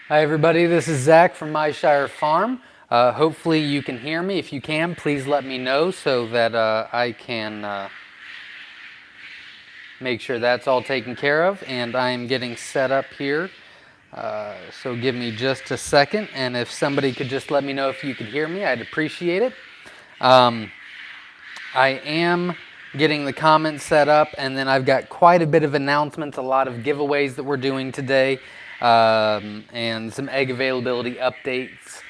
Hi everybody, this is Zach from Myshire Farm. Hopefully you can hear me. If you can, please let me know so that I can make sure that's all taken care of. And I am getting set up here. So give me just a second, and if somebody could just let me know if you could hear me, I'd appreciate it. I am getting the comments set up, and then I've got quite a bit of announcements, a lot of giveaways that we're doing today, and some egg availability updates,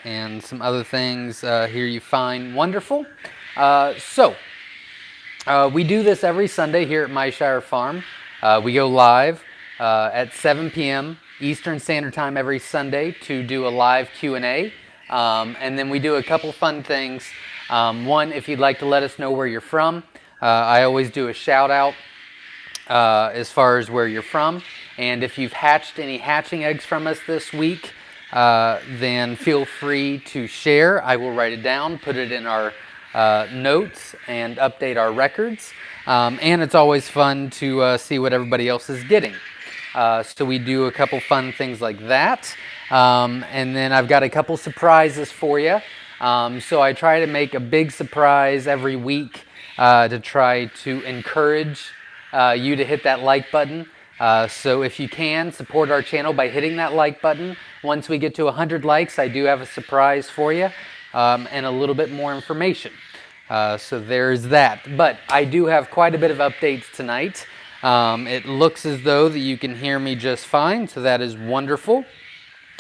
and some other things here you find wonderful. We do this every Sunday here at Myshire Farm. We go live at 7 p.m. Eastern Standard Time every Sunday to do a live Q&A, and then we do a couple fun things. One, if you'd like to let us know where you're from, I always do a shout out as far as where you're from. And if you've hatched any hatching eggs from us this week, then feel free to share. I will write it down, put it in our notes, and update our records. And it's always fun to see what everybody else is getting. So we do a couple fun things like that. And then I've got a couple surprises for you. So I try to make a big surprise every week to try to encourage you to hit that like button. So if you can, support our channel by hitting that like button. Once we get to 100 likes, I do have a surprise for you and a little bit more information. So there's that. But I do have quite a bit of updates tonight. It looks as though that you can hear me just fine, so that is wonderful.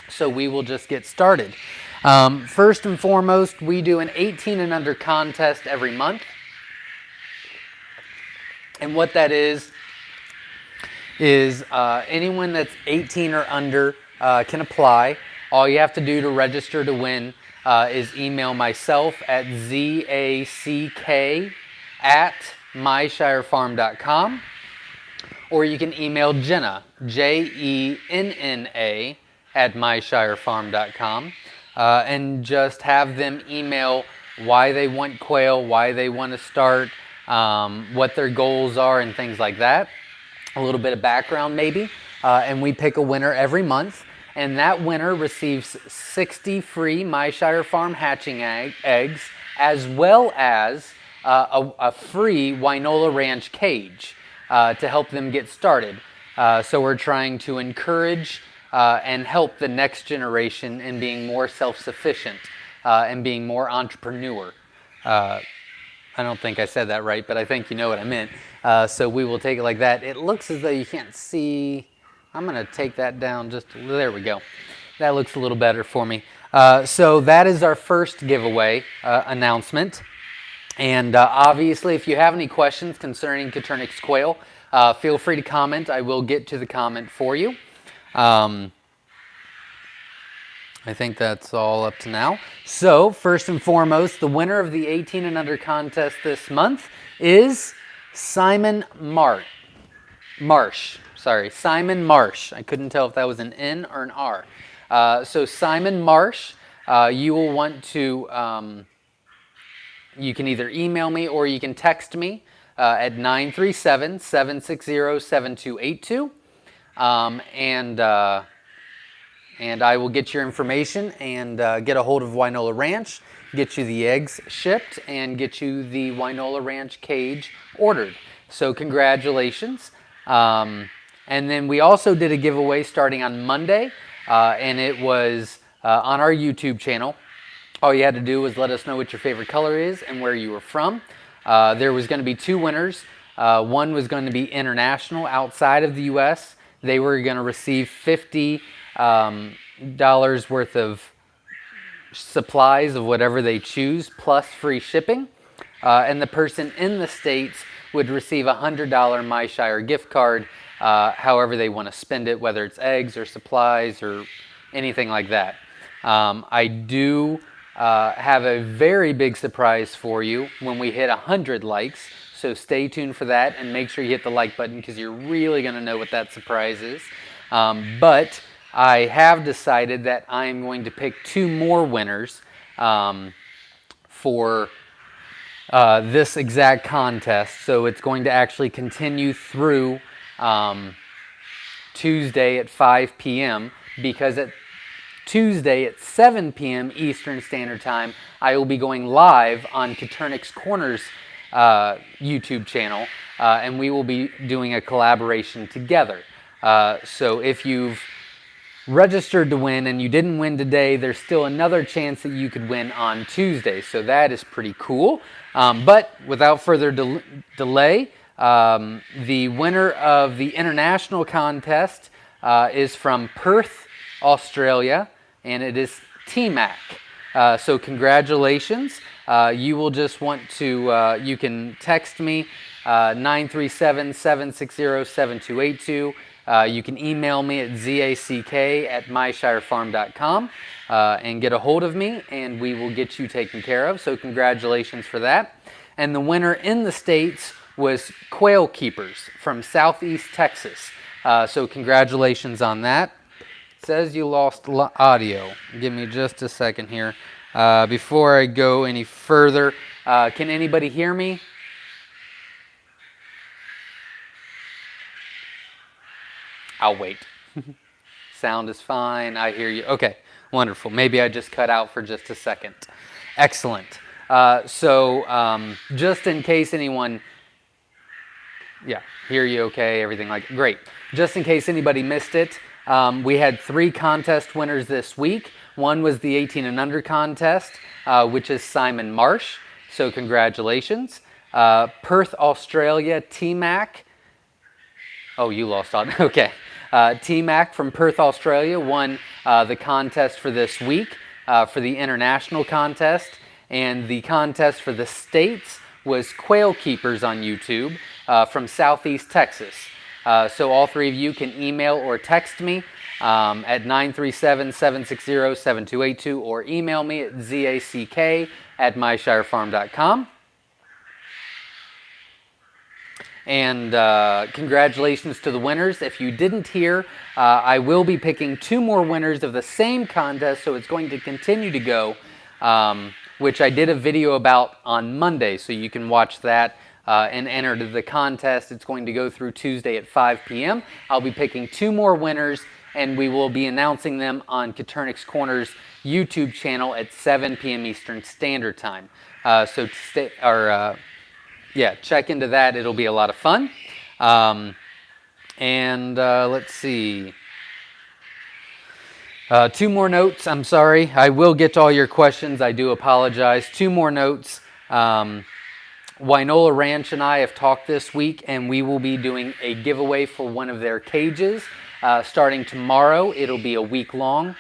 So we will just get started. First and foremost, we do an 18 and under contest every month. And what that is anyone that's 18 or under can apply. All you have to do to register to win is email myself at zack@myshirefarm.com, or you can email Jenna, Jenna, @myshirefarm.com, and just have them email why they want quail, why they want to start, what their goals are, and things like that. A little bit of background maybe, and we pick a winner every month, and that winner receives 60 free Myshire Farm hatching eggs, as well as a free Wynola Ranch cage to help them get started. So we're trying to encourage and help the next generation in being more self-sufficient and being more entrepreneur. I don't think I said that right, but I think you know what I meant. So we will take it like that. It looks as though you can't see. I'm going to take that down just, there we go. That looks a little better for me. So that is our first giveaway announcement. And obviously, if you have any questions concerning Coturnix quail, feel free to comment. I will get to the comment for you. I think that's all up to now. So, first and foremost, the winner of the 18 and under contest this month is Simon Marsh. Sorry, Simon Marsh. I couldn't tell if that was an N or an R. So, Simon Marsh, you will want to, you can either email me or you can text me at 937-760-7282. And I will get your information and get a hold of Wynola Ranch, get you the eggs shipped, and get you the Wynola Ranch cage ordered. So congratulations. And then we also did a giveaway starting on Monday, and it was on our YouTube channel. All you had to do was let us know what your favorite color is and where you were from. There was going to be two winners. One was going to be international, outside of the U.S. They were going to receive $50 worth of supplies of whatever they choose, plus free shipping. And the person in the States would receive a $100 Myshire gift card, however they want to spend it, whether it's eggs or supplies or anything like that. I do have a very big surprise for you when we hit 100 likes. So stay tuned for that and make sure you hit the like button, because you're really going to know what that surprise is. But I have decided that I'm going to pick two more winners for this exact contest. So it's going to actually continue through Tuesday at 5 p.m. because at Tuesday at 7 p.m. Eastern Standard Time, I will be going live on Katernik's Corners YouTube channel, and we will be doing a collaboration together. So if you've registered to win and you didn't win today, there's still another chance that you could win on Tuesday. So that is pretty cool. But without further delay, the winner of the international contest is from Perth, Australia, and it is T-Mac. So congratulations. You will just want to, you can text me 937-760-7282. You can email me at zack@myshirefarm.com and get a hold of me, and we will get you taken care of. So congratulations for that. And the winner in the States was Quail Keepers from Southeast Texas. So congratulations on that. It says you lost audio. Give me just a second here. Before I go any further, can anybody hear me? I'll wait. Sound is fine. I hear you. Okay, wonderful. Maybe I just cut out for just a second. Excellent. So just in case anyone, hear you okay, everything like, great. Just in case anybody missed it, we had 3 contest winners this week. One was the 18 and under contest, which is Simon Marsh. So congratulations. Perth, Australia, T-Mac. Oh, you lost on. Okay. T-Mac from Perth, Australia won the contest for this week for the international contest. And the contest for the States was Quail Keepers on YouTube from Southeast Texas. So all 3 of you can email or text me at 937-760-7282 or email me at zack@myshirefarm.com. And congratulations to the winners. If you didn't hear, I will be picking 2 more winners of the same contest, so it's going to continue to go, which I did a video about on Monday, so you can watch that and enter the contest. It's going to go through Tuesday at 5 p.m. I'll be picking 2 more winners, and we will be announcing them on Katernik's Corners YouTube channel at 7 p.m. Eastern Standard Time. So check into that. It'll be a lot of fun. Let's see. 2 more notes. I'm sorry. I will get to all your questions. I do apologize. 2 more notes. Wynola Ranch and I have talked this week, and we will be doing a giveaway for one of their cages starting tomorrow. It'll be a week long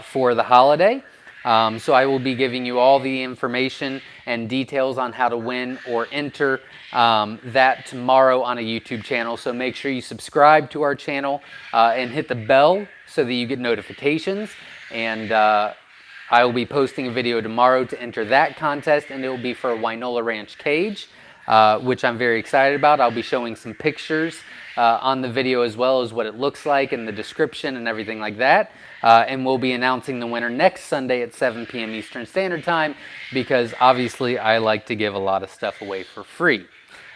for the holiday. So I will be giving you all the information and details on how to win or enter that tomorrow on a YouTube channel. So make sure you subscribe to our channel and hit the bell so that you get notifications. And I will be posting a video tomorrow to enter that contest, and it will be for a Wynola Ranch cage, which I'm very excited about. I'll be showing some pictures on the video as well as what it looks like and the description and everything like that. And we'll be announcing the winner next Sunday at 7 p.m. Eastern Standard Time, because obviously I like to give a lot of stuff away for free.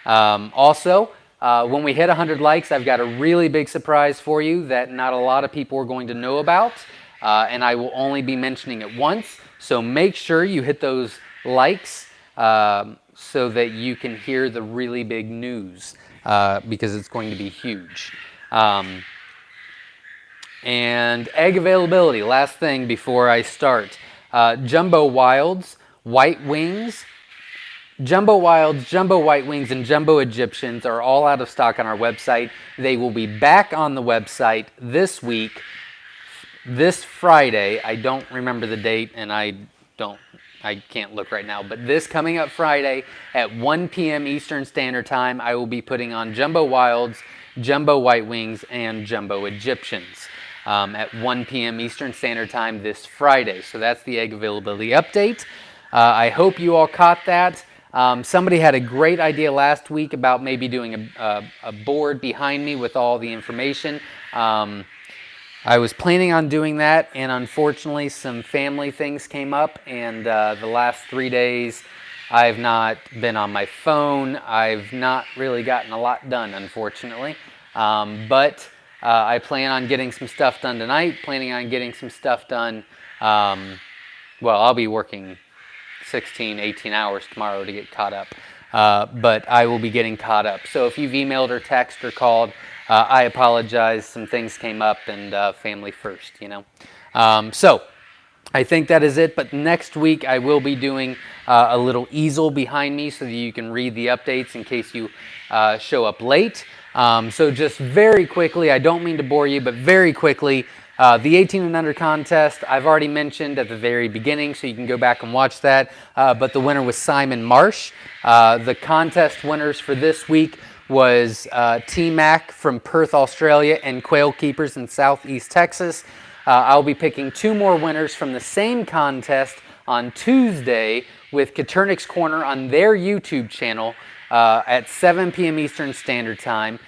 Also, when we hit 100 likes, I've got a really big surprise for you that not a lot of people are going to know about, and I will only be mentioning it once. So make sure you hit those likes so that you can hear the really big news, because it's going to be huge. And egg availability, last thing before I start. Jumbo Wilds, White Wings, Jumbo Wilds, Jumbo White Wings, and Jumbo Egyptians are all out of stock on our website. They will be back on the website this week, this Friday. I don't remember the date, and I can't look right now, but this coming up Friday at 1 p.m. Eastern Standard Time, I will be putting on Jumbo Wilds, Jumbo White Wings, and Jumbo Egyptians at 1 p.m. Eastern Standard Time this Friday. So that's the egg availability update. I hope you all caught that. Somebody had a great idea last week about maybe doing a board behind me with all the information. I was planning on doing that, and unfortunately some family things came up, and the last 3 days I've not been on my phone. I've not really gotten a lot done, unfortunately. But I plan on getting some stuff done tonight, planning on getting some stuff done. Well, I'll be working 16, 18 hours tomorrow to get caught up. But I will be getting caught up. So if you've emailed or texted or called, I apologize. Some things came up, and family first, you know. So I think that is it. But next week I will be doing a little easel behind me so that you can read the updates in case you show up late. So just very quickly, I don't mean to bore you, but very quickly, the 18 and under contest, I've already mentioned at the very beginning, so you can go back and watch that. But the winner was Simon Marsh. The contest winners for this week was T-Mac from Perth, Australia, and Quail Keepers in Southeast Texas. I'll be picking 2 more winners from the same contest on Tuesday with Katernik's Corner on their YouTube channel at 7 p.m. Eastern Standard Time.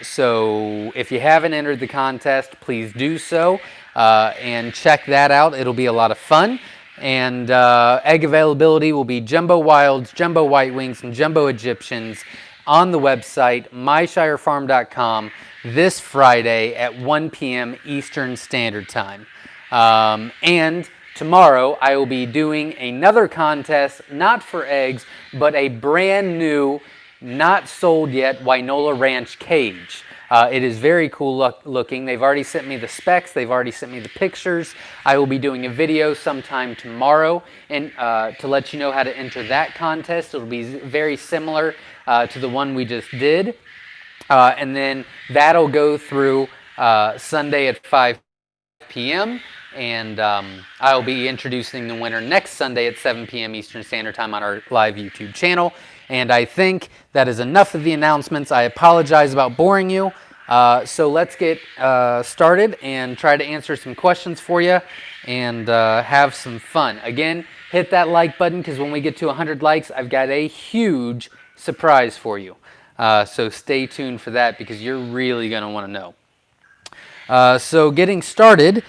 So if you haven't entered the contest, please do so and check that out. It'll be a lot of fun. And egg availability will be Jumbo Wilds, Jumbo White Wings, and Jumbo Egyptians on the website, myshirefarm.com, this Friday at 1 p.m. Eastern Standard Time. And tomorrow I will be doing another contest, not for eggs, but a brand new, not sold yet, Wynola Ranch cage. It is very cool looking. They've already sent me the specs. They've already sent me the pictures. I will be doing a video sometime tomorrow and to let you know how to enter that contest. It'll be very similar to the one we just did. And then that'll go through Sunday at 5 p.m. And I'll be introducing the winner next Sunday at 7 p.m. Eastern Standard Time on our live YouTube channel. And I think that is enough of the announcements. I apologize about boring you. So let's get started and try to answer some questions for you and have some fun. Again, hit that like button because when we get to 100 likes, I've got a huge surprise for you. So stay tuned for that because you're really going to want to know. So getting started.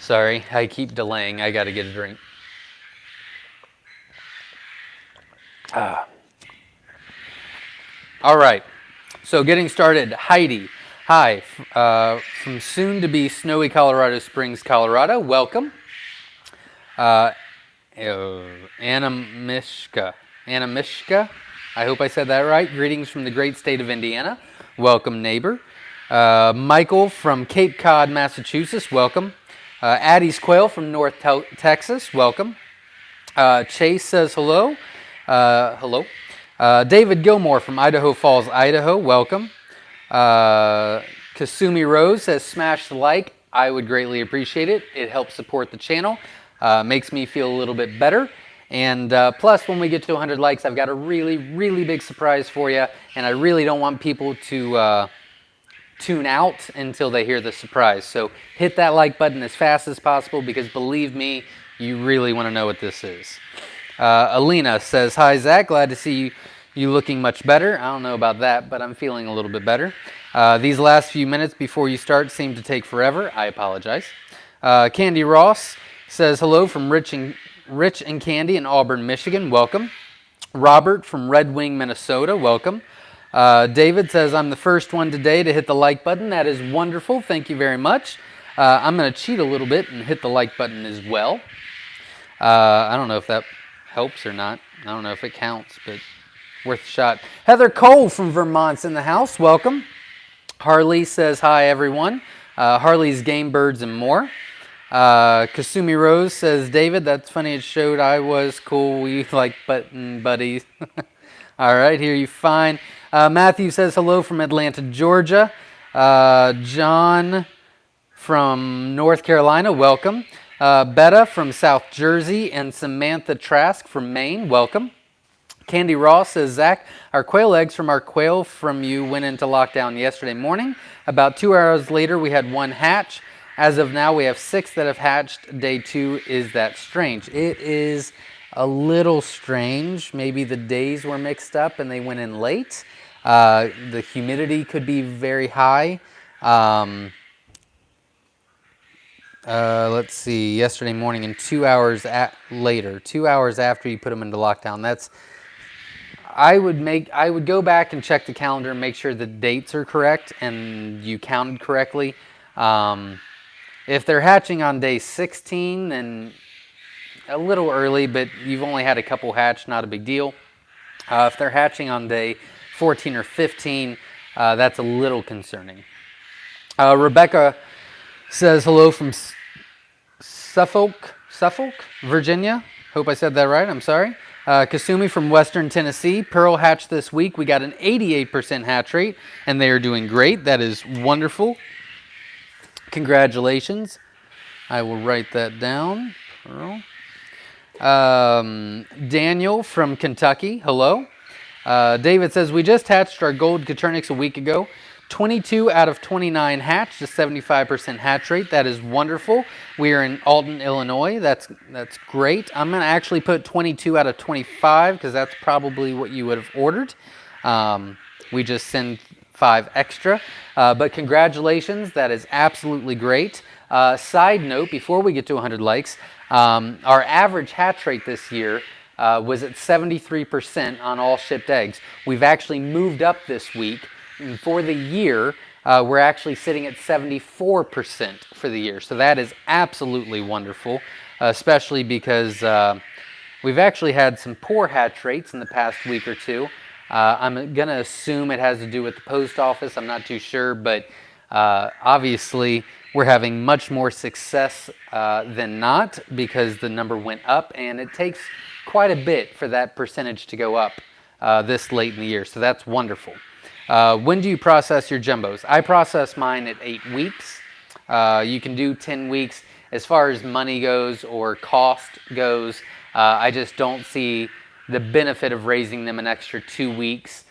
Sorry, I keep delaying. I got to get a drink. All right, so getting started. Heidi, hi, from soon to be snowy Colorado Springs, Colorado. Welcome. Anna Mishka, I hope I said that right. Greetings from the great state of Indiana. Welcome, neighbor. Michael from Cape Cod, Massachusetts. Welcome. Addie's Quail from North Texas. Welcome. Chase says hello. Hello. David Gilmore from Idaho Falls, Idaho. Welcome. Kasumi Rose says smash the like. I would greatly appreciate it. It helps support the channel. Makes me feel a little bit better. And plus, when we get to 100 likes, I've got a really, really big surprise for you. And I really don't want people to tune out until they hear the surprise. So hit that like button as fast as possible because believe me, you really want to know what this is. Alina says, hi, Zach. Glad to see you looking much better. I don't know about that, but I'm feeling a little bit better. These last few minutes before you start seem to take forever. I apologize. Candy Ross says, hello from Rich and Candy in Auburn, Michigan. Welcome. Robert from Red Wing, Minnesota. Welcome. David says, I'm the first one today to hit the like button. That is wonderful. Thank you very much. I'm going to cheat a little bit and hit the like button as well. I don't know if that helps or not. I don't know if it counts, but worth a shot. Heather Cole from Vermont's in the house. Welcome. Harley says, hi, everyone. Harley's Game Birds and More. Kasumi Rose says, David, that's funny. It showed I was cool. We like button buddies. All right, hear you fine. Matthew says, hello from Atlanta, Georgia. John from North Carolina, welcome. Betta from South Jersey and Samantha Trask from Maine, welcome. Candy Ross says, Zach, our quail eggs from our quail from you went into lockdown yesterday morning. About 2 hours later, we had 1 hatch. As of now, we have 6 that have hatched. Day 2, is that strange? It is a little strange. Maybe the days were mixed up and they went in late. The humidity could be very high. Let's see, yesterday morning and 2 hours later, 2 hours after you put them into lockdown. I would go back and check the calendar and make sure the dates are correct and you counted correctly. If they're hatching on day 16, then a little early, but you've only had a couple hatch, not a big deal. If they're hatching on day 14 or 15, that's a little concerning. Rebecca says hello from Suffolk, Virginia. Hope I said that right. I'm sorry. Kasumi from Western Tennessee. Pearl hatched this week. We got an 88% hatch rate, and they are doing great. That is wonderful. Congratulations. I will write that down. Pearl. Daniel from Kentucky. Hello. David says, we just hatched our gold Coturnix a week ago. 22 out of 29 hatched, a 75% hatch rate. That is wonderful. We are in Alton, Illinois. That's great. I'm going to actually put 22 out of 25 because that's probably what you would have ordered. We just send 5 extra. But congratulations. That is absolutely great. Side note, before we get to 100 likes, our average hatch rate this year was at 73% on all shipped eggs. We've actually moved up this week. And for the year, we're actually sitting at 74% for the year. So that is absolutely wonderful, especially because we've actually had some poor hatch rates in the past week or two. I'm going to assume it has to do with the post office. I'm not too sure, but obviously we're having much more success than not because the number went up, and it takes quite a bit for that percentage to go up this late in the year. So that's wonderful. When do you process your jumbos? I process mine at 8 weeks. You can do 10 weeks. As far as money goes or cost goes, I just don't see the benefit of raising them an extra 2 weeks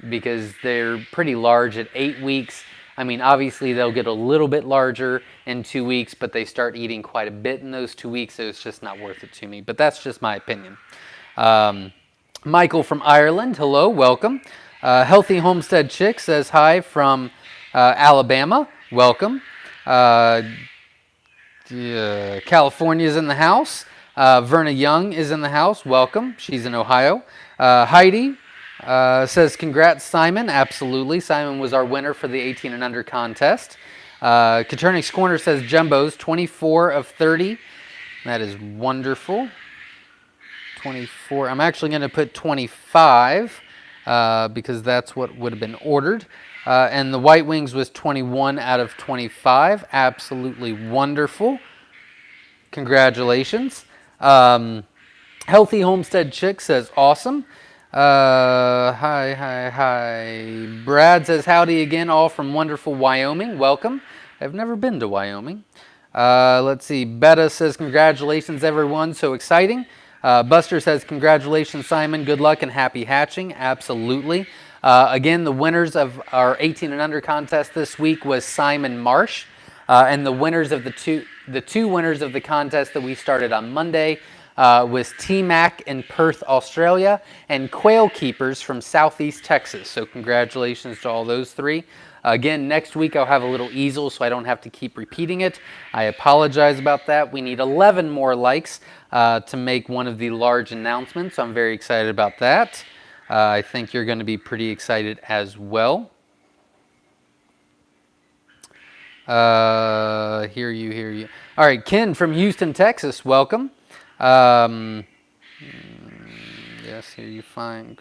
because they're pretty large at 8 weeks. I mean, obviously they'll get a little bit larger in 2 weeks, but they start eating quite a bit in those 2 weeks, so it's just not worth it to me. But that's just my opinion. Michael from Ireland, hello, welcome. Healthy Homestead Chick says hi from Alabama. Welcome. California's in the house. Verna Young is in the house. Welcome. She's in Ohio. Heidi says, congrats, Simon. Absolutely. Simon was our winner for the 18 and under contest. Coturnix Corner says jumbos, 24 of 30. That is wonderful. 24. I'm actually going to put 25. Because that's what would have been ordered. And the White Wings was 21 out of 25. Absolutely wonderful. Congratulations. Healthy Homestead Chick says, awesome. Hi. Brad says, howdy again, all from wonderful Wyoming. Welcome. I've never been to Wyoming. Let's see. Betta says, congratulations, everyone. So exciting. Buster says, congratulations, Simon. Good luck and happy hatching. Absolutely. Again, the winners of our 18 and under contest this week was Simon Marsh. And the winners of the two winners of the contest that we started on Monday was T-Mac in Perth, Australia, and Quail Keepers from Southeast Texas. So congratulations to all those 3. Again, next week I'll have a little easel so I don't have to keep repeating it. I apologize about that. We need 11 more likes to make one of the large announcements. I'm very excited about that. I think you're going to be pretty excited as well. Hear you. All right, Ken from Houston, Texas, welcome. Yes, here you find.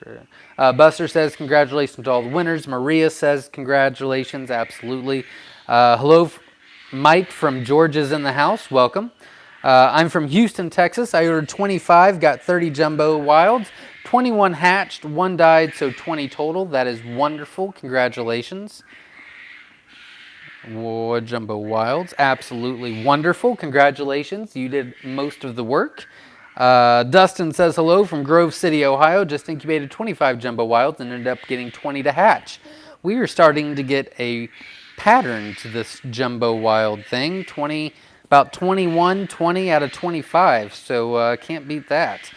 Buster says, congratulations to all the winners. Maria says, congratulations, absolutely. Hello, Mike from Georgia's in the house, welcome. I'm from Houston, Texas. I ordered 25, got 30 jumbo wilds, 21 hatched, 1 died, so 20 total. That is wonderful. Congratulations. Jumbo wilds, absolutely wonderful. Congratulations. You did most of the work. Dustin says hello from Grove City, Ohio. Just incubated 25 jumbo wilds and ended up getting 20 to hatch. We are starting to get a pattern to this jumbo wild thing. About 21, 20 out of 25. So can't beat that.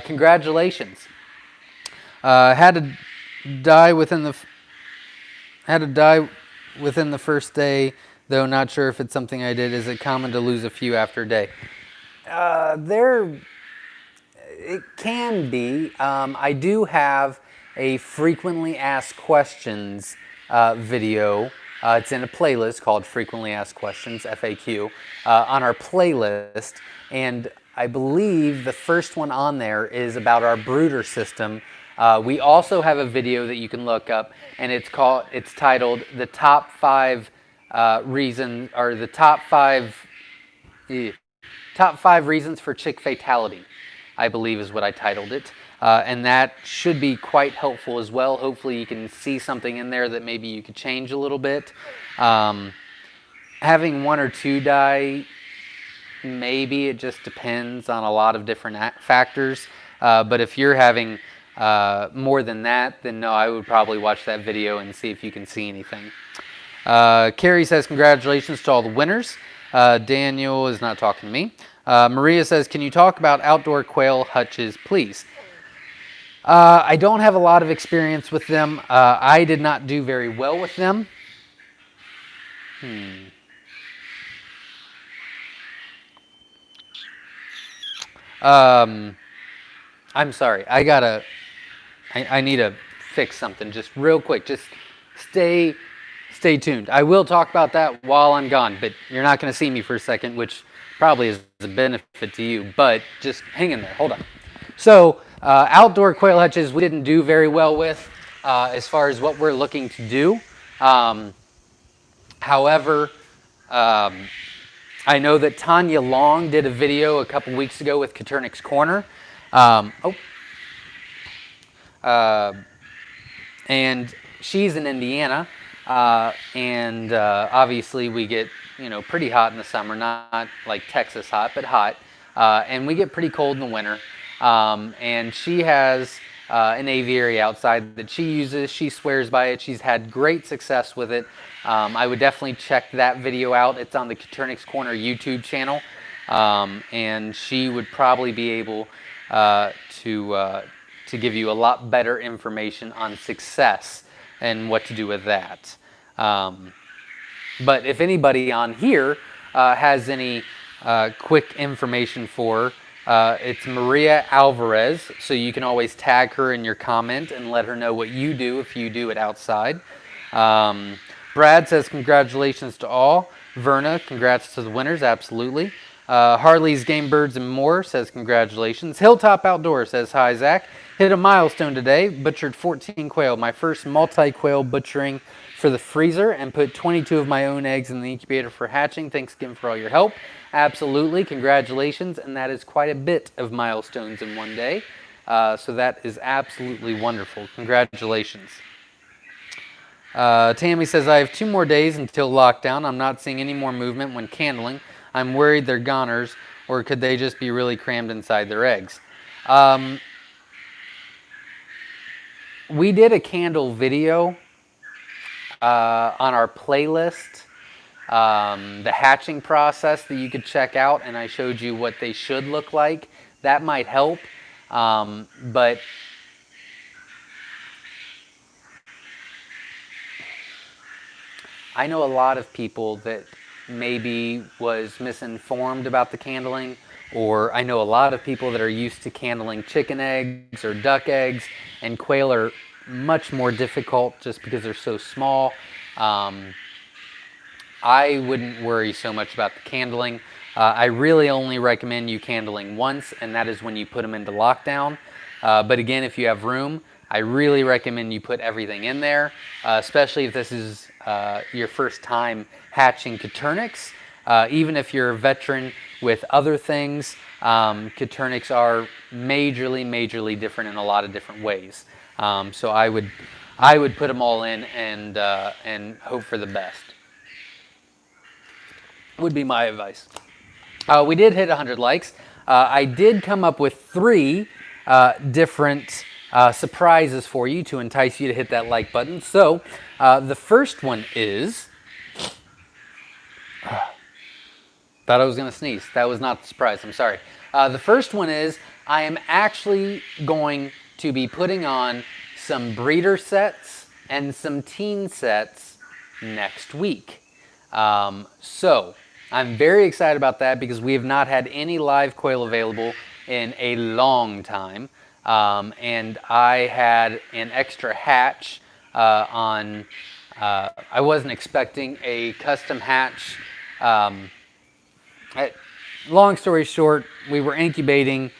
Congratulations. Had to die within the first day, though not sure if it's something I did. Is it common to lose a few after a day? It can be. I do have a frequently asked questions video. It's in a playlist called Frequently Asked Questions, FAQ, on our playlist. And I believe the first one on there is about our brooder system. We also have a video that you can look up, and it's titled "The Top 5 Reasons," or the top five reasons for chick fatality, I believe is what I titled it. And that should be quite helpful as well. Hopefully you can see something in there that maybe you could change a little bit. Having one or two die, maybe it just depends on a lot of different factors. But if you're having more than that, then no, I would probably watch that video and see if you can see anything. Carrie says, congratulations to all the winners. Daniel is not talking to me. Maria says, can you talk about outdoor quail hutches, please? I don't have a lot of experience with them. I did not do very well with them. I'm sorry. I need to fix something just real quick. Just stay tuned. I will talk about that while I'm gone, but you're not going to see me for a second, which probably is a benefit to you, but just hang in there. Hold on. So outdoor quail hutches we didn't do very well with as far as what we're looking to do. However, I know that Tanya Long did a video a couple weeks ago with Katernik's Corner. And she's in Indiana. And obviously we get, pretty hot in the summer, not like Texas hot, but hot. And we get pretty cold in the winter. And she has an aviary outside that she uses. She swears by it. She's had great success with it. I would definitely check that video out. It's on the Katernik's Corner YouTube channel. And she would probably be able to give you a lot better information on success and what to do with that. But if anybody on here has any quick information for her, it's Maria Alvarez, so you can always tag her in your comment and let her know what you do if you do it outside. Brad says congratulations to all. Verna, congrats to the winners, absolutely. Harley's Game Birds and More says congratulations. Hilltop Outdoor says, hi Zach. Hit a milestone today, butchered 14 quail, my first multi-quail butchering for the freezer, and put 22 of my own eggs in the incubator for hatching. Thanks again for all your help. Absolutely, congratulations, and that is quite a bit of milestones in one day. So that is absolutely wonderful. Congratulations. Tammy says, I have 2 more days until lockdown. I'm not seeing any more movement when candling. I'm worried they're goners, or could they just be really crammed inside their eggs? We did a candle video on our playlist, the hatching process that you could check out, and I showed you what they should look like. That might help, but I know a lot of people that maybe was misinformed about the candling, or I know a lot of people that are used to candling chicken eggs or duck eggs, and quail are much more difficult just because they're so small. I wouldn't worry so much about the candling. I really only recommend you candling once, and that is when you put them into lockdown. But again, if you have room, I really recommend you put everything in there, especially if this is your first time hatching Katerniks. Even if you're a veteran with other things, Katerniks are majorly different in a lot of different ways. So I would put them all in and hope for the best. Would be my advice. We did hit 100 likes. I did come up with 3 different surprises for you to entice you to hit that like button. So the first one is, thought I was going to sneeze. That was not the surprise. I'm sorry. The first one is I am actually going to be putting on some breeder sets and some teen sets next week. So I'm very excited about that because we have not had any live quail available in a long time. And I had an extra hatch on. I wasn't expecting a custom hatch. Long story short, we were incubating.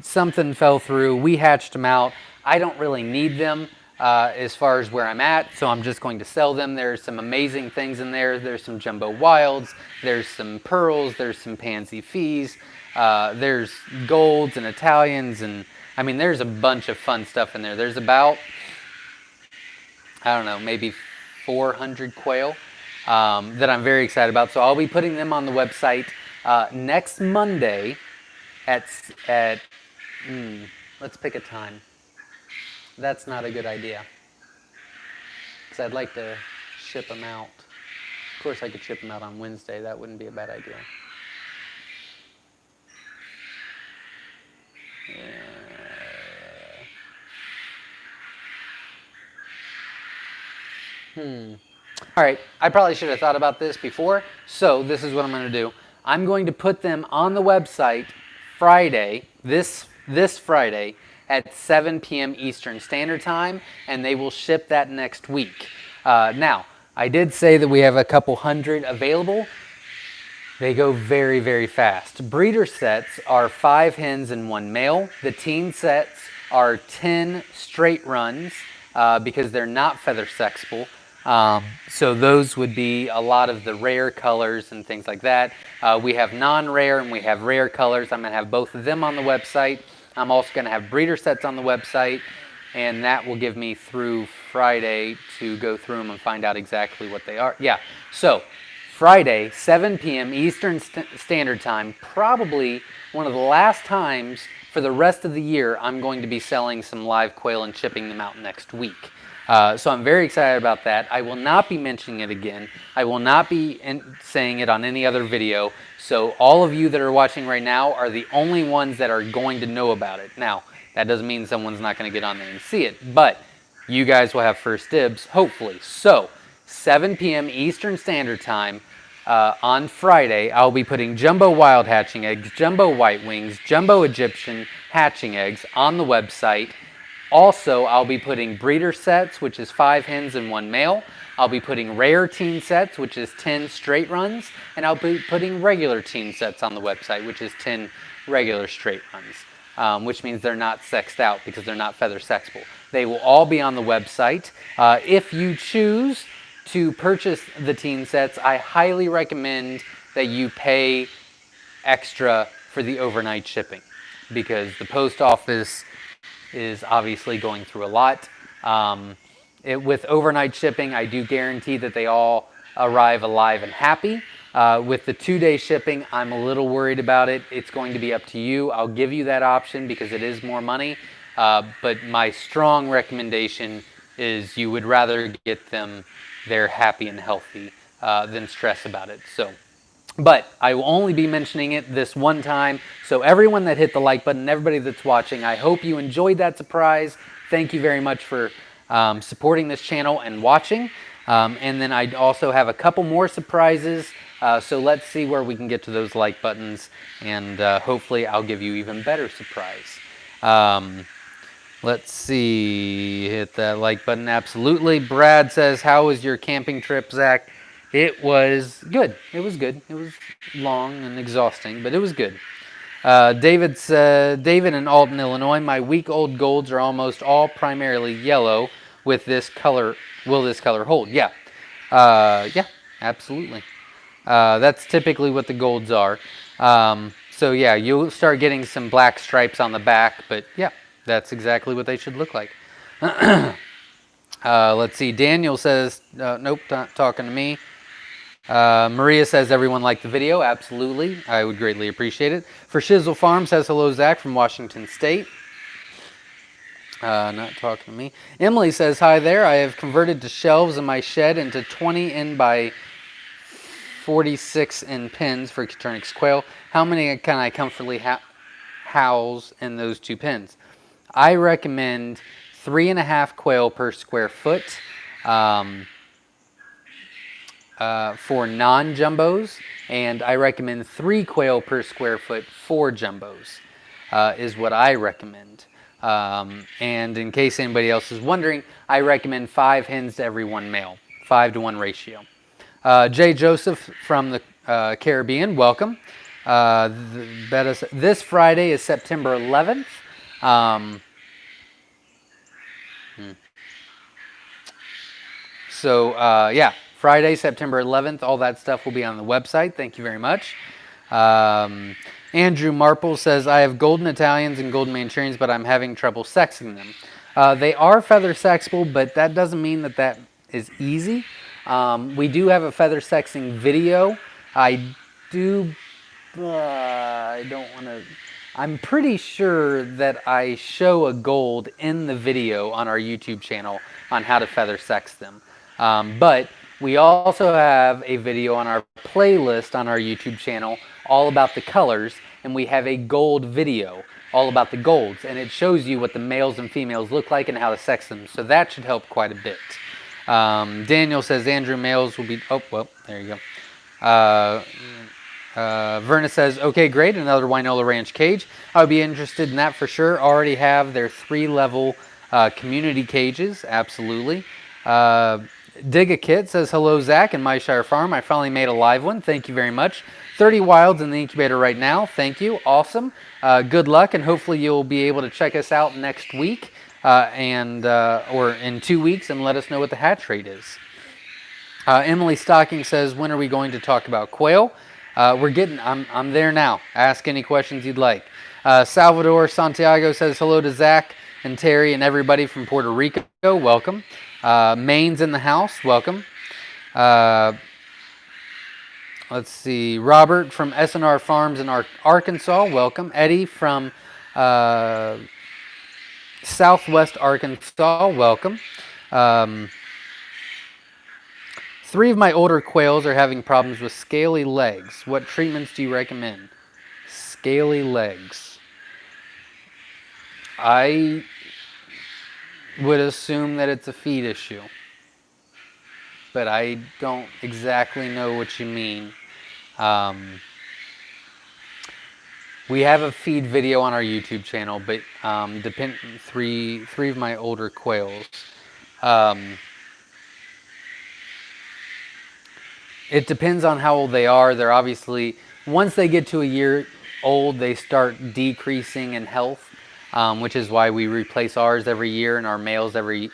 Something fell through. We hatched them out. I don't really need them as far as where I'm at, so I'm just going to sell them. There's some amazing things in there. There's some jumbo wilds. There's some pearls. There's some pansy fees. There's golds and Italians, and I mean, there's a bunch of fun stuff in there. There's about, I don't know, maybe 400 quail that I'm very excited about. So I'll be putting them on the website next Monday at let's pick a time. That's not a good idea, because I'd like to ship them out. Of course, I could ship them out on Wednesday. That wouldn't be a bad idea. All right, I probably should have thought about this before, so this is what I'm going to do. I'm going to put them on the website Friday, this Friday, at 7 p.m. Eastern Standard Time, and they will ship that next week. Now, I did say that we have a couple hundred available. They go very, very fast. Breeder sets are 5 hens and 1 male. The teen sets are 10 straight runs because they're not feather sexable. So those would be a lot of the rare colors and things like that. We have non-rare and we have rare colors. I'm going to have both of them on the website. I'm also going to have breeder sets on the website, and that will give me through Friday to go through them and find out exactly what they are. Yeah, so Friday, 7 p.m. Eastern Standard Time, probably one of the last times for the rest of the year I'm going to be selling some live quail and shipping them out next week. So I'm very excited about that. I will not be mentioning it again. I will not be saying it on any other video. So all of you that are watching right now are the only ones that are going to know about it. Now, that doesn't mean someone's not going to get on there and see it, but you guys will have first dibs, hopefully. So 7 p.m. Eastern Standard Time on Friday, I'll be putting jumbo wild hatching eggs, jumbo white wings, jumbo Egyptian hatching eggs on the website. Also, I'll be putting breeder sets, which is 5 hens and 1 male. I'll be putting rare teen sets, which is 10 straight runs. And I'll be putting regular teen sets on the website, which is 10 regular straight runs, which means they're not sexed out because they're not feather sexable. They will all be on the website. If you choose to purchase the teen sets, I highly recommend that you pay extra for the overnight shipping, because the post office is obviously going through a lot. With overnight shipping, I do guarantee that they all arrive alive and happy. With the 2-day shipping, I'm a little worried about it. It's going to be up to you. I'll give you that option because it is more money. But my strong recommendation is you would rather get them there happy and healthy than stress about it. But I will only be mentioning it this one time. So everyone that hit the like button, everybody that's watching, I hope you enjoyed that surprise. Thank you very much for supporting this channel and watching. And then I also have a couple more surprises. So let's see where we can get to those like buttons. And hopefully I'll give you even better surprise. Let's see. Hit that like button. Absolutely. Brad says, how was your camping trip, Zach? It was good. It was good. It was long and exhausting, but it was good. David in Alton, Illinois. My week-old golds are almost all primarily yellow. With this color, will this color hold? Yeah. Yeah, absolutely. That's typically what the golds are. So yeah, you'll start getting some black stripes on the back, but yeah, that's exactly what they should look like. Let's see. Daniel says, nope, not talking to me. Maria says, everyone liked the video. Absolutely. I would greatly appreciate it. For Shizzle Farm says, hello, Zach from Washington State. Not talking to me. Emily says, hi there. I have converted to shelves in my shed into 20 in by 46 in pens for Caternix quail. How many can I comfortably house in those 2 pens? I recommend 3.5 quail per square foot. For non-jumbos, and I recommend 3 quail per square foot 4 jumbos is what I recommend. And in case anybody else is wondering, I recommend 5 hens to every 1 male, 5-to-1 ratio. Jay Joseph from the Caribbean, welcome. This Friday is September 11th. Yeah, Friday, September 11th. All that stuff will be on the website. Thank you very much. Andrew Marple says, I have golden Italians and golden Manchurians, but I'm having trouble sexing them. They are feather sexable, but that doesn't mean that is easy. We do have a feather sexing video. I don't want to... I'm pretty sure that I show a gold in the video on our YouTube channel on how to feather sex them. But we also have a video on our playlist on our YouTube channel all about the colors, and we have a gold video all about the golds, and it shows you what the males and females look like and how to sex them, so that should help quite a bit. Daniel says Andrew males will be... Oh, well, there you go. Verna says, okay, great, another Winola Ranch cage. I would be interested in that for sure. Already have their 3-level community cages, absolutely. Dig a Kit says, hello, Zach and Myshire Farm. I finally made a live one. Thank you very much. 30 wilds in the incubator right now. Thank you. Awesome. Good luck, and hopefully you'll be able to check us out next week or in 2 weeks and let us know what the hatch rate is. Emily Stocking says, when are we going to talk about quail? I'm there now. Ask any questions you'd like. Salvador Santiago says, hello to Zach and Terry and everybody from Puerto Rico. Welcome. Maine's in the house. Welcome. Let's see. Robert from SNR Farms in Arkansas. Welcome. Eddie from Southwest Arkansas. Welcome. 3 of my older quails are having problems with scaly legs. What treatments do you recommend? Scaly legs. I would assume that it's a feed issue, but I don't exactly know what you mean. We have a feed video on our YouTube channel, but three of my older quails. It depends on how old they are. They're obviously, once they get to a year old, they start decreasing in health, which is why we replace ours every year and our males every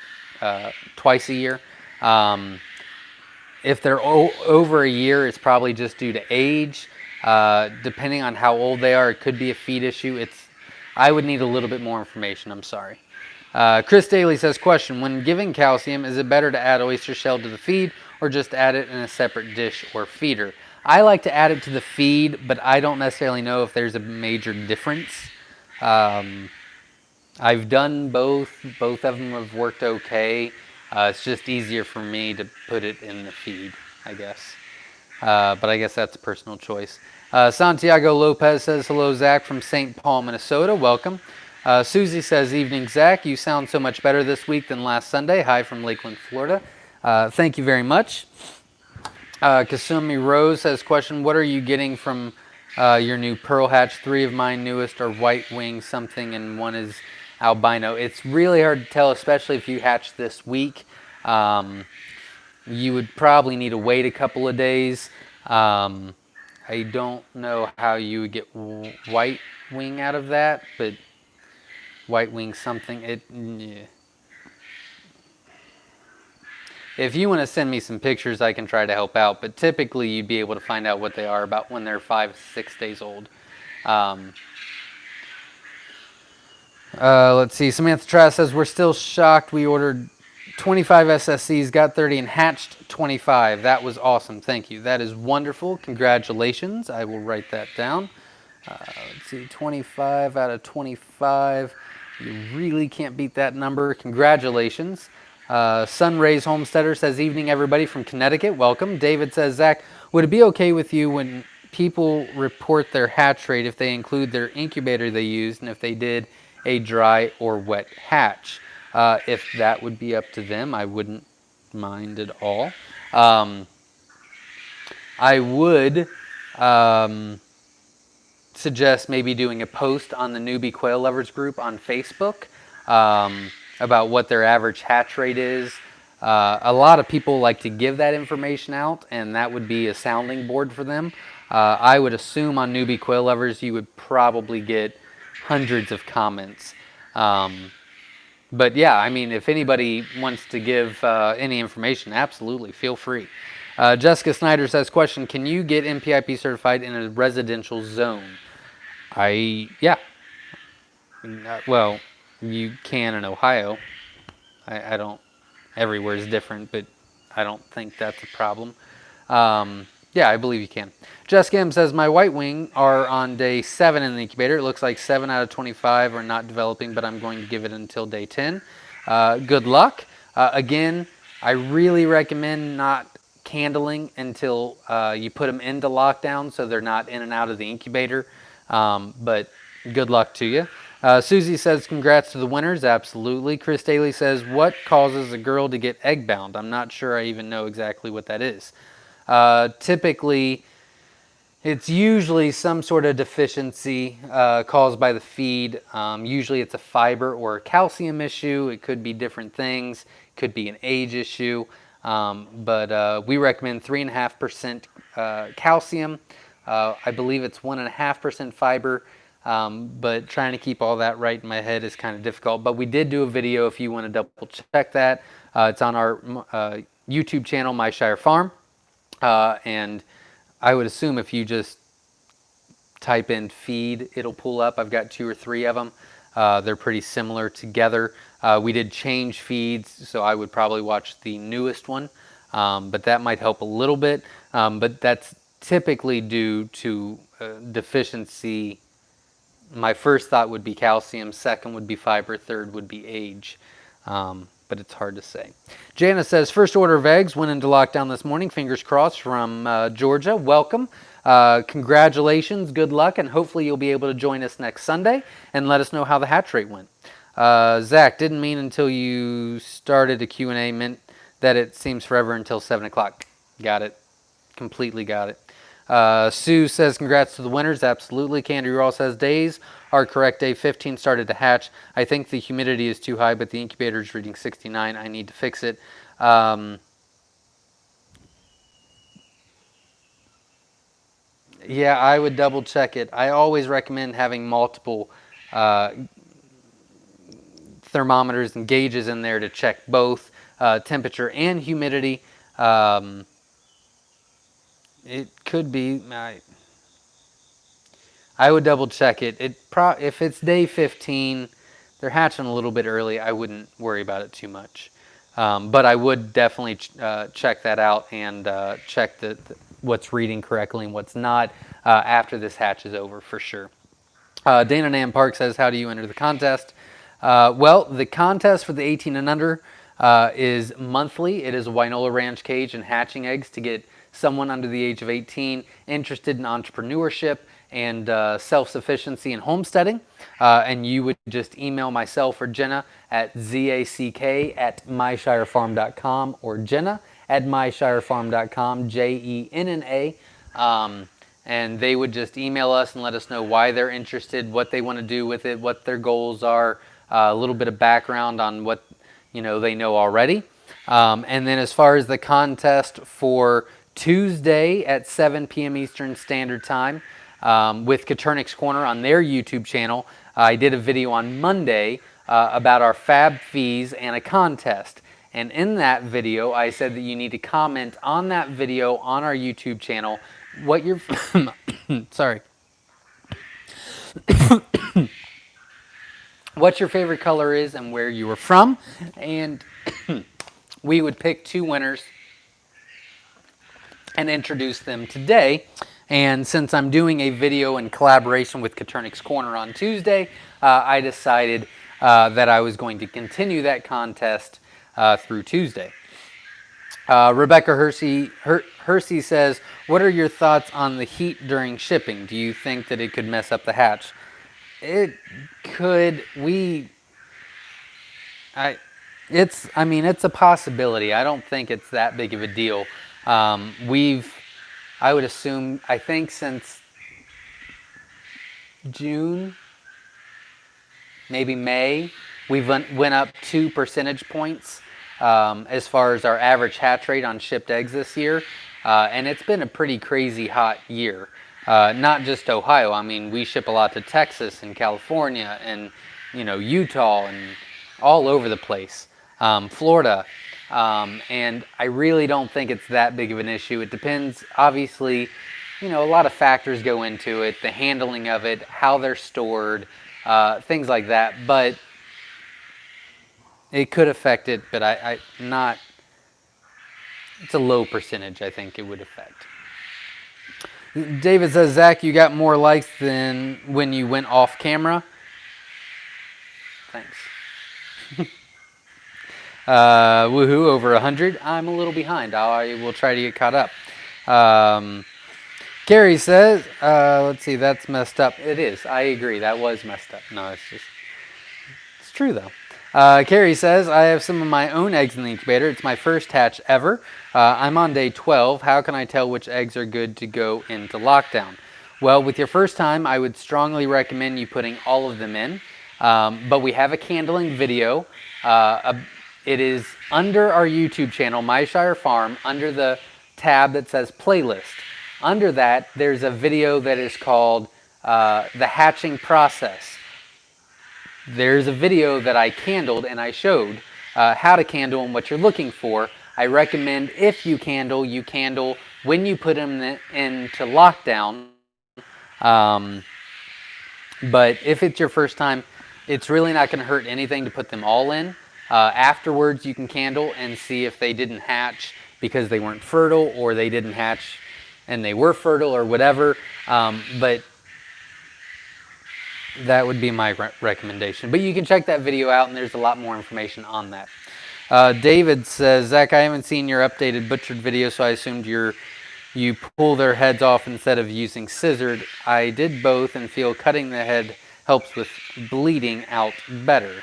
twice a year. If they're over a year, it's probably just due to age. Depending on how old they are, it could be a feed issue. I would need a little bit more information. I'm sorry. Chris Daly says, question, when giving calcium, is it better to add oyster shell to the feed or just add it in a separate dish or feeder? I like to add it to the feed, but I don't necessarily know if there's a major difference. I've done both. Both of them have worked okay. It's just easier for me to put it in the feed, I guess. But I guess that's a personal choice. Santiago Lopez says, hello, Zach from St. Paul, Minnesota. Welcome. Susie says, evening, Zach. You sound so much better this week than last Sunday. Hi from Lakeland, Florida. Thank you very much. Kasumi Rose says, question, what are you getting from your new pearl hatch? 3 of my newest are white wing something and 1 is albino. It's really hard to tell, especially if you hatch this week. You would probably need to wait a couple of days. I don't know how you would get white wing out of that, but white wing something, yeah. If you want to send me some pictures, I can try to help out, but typically you'd be able to find out what they are about when they're 5-6 days old. Let's see. Samantha Trask says, we're still shocked. We ordered 25 SSCs, got 30, and hatched 25. That was awesome. Thank you. That is wonderful. Congratulations. I will write that down. Let's see. 25 out of 25. You really can't beat that number. Congratulations. Sunrays Homesteader says, evening, everybody from Connecticut. Welcome. David says, Zach, would it be okay with you when people report their hatch rate if they include their incubator they used and if they did a dry or wet hatch? If that would be up to them, I wouldn't mind at all. I would suggest maybe doing a post on the Newbie Quail Lovers group on Facebook about what their average hatch rate is. A lot of people like to give that information out, and that would be a sounding board for them. I would assume on Newbie Quail Lovers you would probably get hundreds of comments. But yeah, I mean, if anybody wants to give any information, absolutely, feel free. Jessica Snyder says, question, can you get NPIP certified in a residential zone? Yeah. Well, you can in Ohio. I don't, everywhere is different, but I don't think that's a problem. Yeah, I believe you can. Jessica M says, my white wing are on day 7 in the incubator. It looks like 7 out of 25 are not developing, but I'm going to give it until day 10. Good luck. Again, I really recommend not candling until you put them into lockdown so they're not in and out of the incubator. But good luck to you. Susie says, congrats to the winners. Absolutely. Chris Daly says, what causes a girl to get egg bound? I'm not sure I even know exactly what that is. Typically, it's usually some sort of deficiency caused by the feed. Usually it's a fiber or a calcium issue. It could be different things. It could be an age issue. But we recommend 3.5% calcium. I believe it's 1.5% fiber. But trying to keep all that right in my head is kind of difficult. But we did do a video if you want to double check that. It's on our YouTube channel, Myshire Farm. And I would assume if you just type in feed, it'll pull up. I've got 2 or 3 of them. They're pretty similar together. We did change feeds, so I would probably watch the newest one. But that might help a little bit. But that's typically due to deficiency. My first thought would be calcium, second would be fiber, third would be age. But it's hard to say. Jana says, first order of eggs went into lockdown this morning. Fingers crossed from Georgia. Welcome. Congratulations. Good luck. And hopefully you'll be able to join us next Sunday and let us know how the hatch rate went. Zach, didn't mean until you started a Q&A meant that it seems forever until 7 o'clock. Got it. Completely got it. Sue says, congrats to the winners. Absolutely. Candy Raw says, days are correct. Day 15 started to hatch. I think the humidity is too high, but the incubator is reading 69. I need to fix it. Yeah, I would double check it. I always recommend having multiple thermometers and gauges in there to check both temperature and humidity. It could be. I would double check it. If it's day 15, they're hatching a little bit early. I wouldn't worry about it too much. But I would definitely check that out and check what's reading correctly and what's not after this hatch is over for sure. Dana Nam Park says, how do you enter the contest? Well, the contest for the 18 and under is monthly. It is a Wynola Ranch cage and hatching eggs to get someone under the age of 18 interested in entrepreneurship and self-sufficiency and homesteading. And you would just email myself or Jenna at zack@myshirefarm.com or jenna@myshirefarm.com, Jenna. And they would just email us and let us know why they're interested, what they want to do with it, what their goals are, a little bit of background on what they know already. And then as far as the contest for Tuesday at 7 p.m. Eastern Standard Time with Katernik's Corner on their YouTube channel, I did a video on Monday about our fab fees and a contest. And in that video, I said that you need to comment on that video on our YouTube channel what your sorry. What your favorite color is and where you were from. And we would pick 2 winners and introduce them today. And since I'm doing a video in collaboration with Katernik's Corner on Tuesday, I decided that I was going to continue that contest through Tuesday. Rebecca Hersey says, what are your thoughts on the heat during shipping? Do you think that it could mess up the hatch? It could. It's a possibility. I don't think it's that big of a deal. I would assume, I think since June, maybe May, we've went up 2 percentage points as far as our average hatch rate on shipped eggs this year. And it's been a pretty crazy hot year. Not just Ohio. I mean, we ship a lot to Texas and California and, Utah and all over the place. Florida. And I really don't think it's that big of an issue. It depends, obviously, a lot of factors go into it, the handling of it, how they're stored, things like that. But it could affect it, but it's a low percentage I think it would affect. David says, Zach, you got more likes than when you went off camera. Thanks. Woohoo, over 100. I'm a little behind. I will try to get caught up. Gary says, let's see, that's messed up. It is. I agree. That was messed up. No, it's true though. Carrie says, I have some of my own eggs in the incubator. It's my first hatch ever. I'm on day 12. How can I tell which eggs are good to go into lockdown? Well, with your first time, I would strongly recommend you putting all of them in. But we have a candling video. It is under our YouTube channel, Myshire Farm, under the tab that says playlist. Under that, there's a video that is called the hatching process. There's a video that I candled and I showed how to candle and what you're looking for. I recommend if you candle when you put them into lockdown. But if it's your first time, it's really not going to hurt anything to put them all in. Afterwards, you can candle and see if they didn't hatch because they weren't fertile, or they didn't hatch and they were fertile, or whatever. But that would be my recommendation. But you can check that video out, and there's a lot more information on that. David says, Zach, I haven't seen your updated butchered video, so I assumed you pull their heads off instead of using scissored. I did both and feel cutting the head helps with bleeding out better.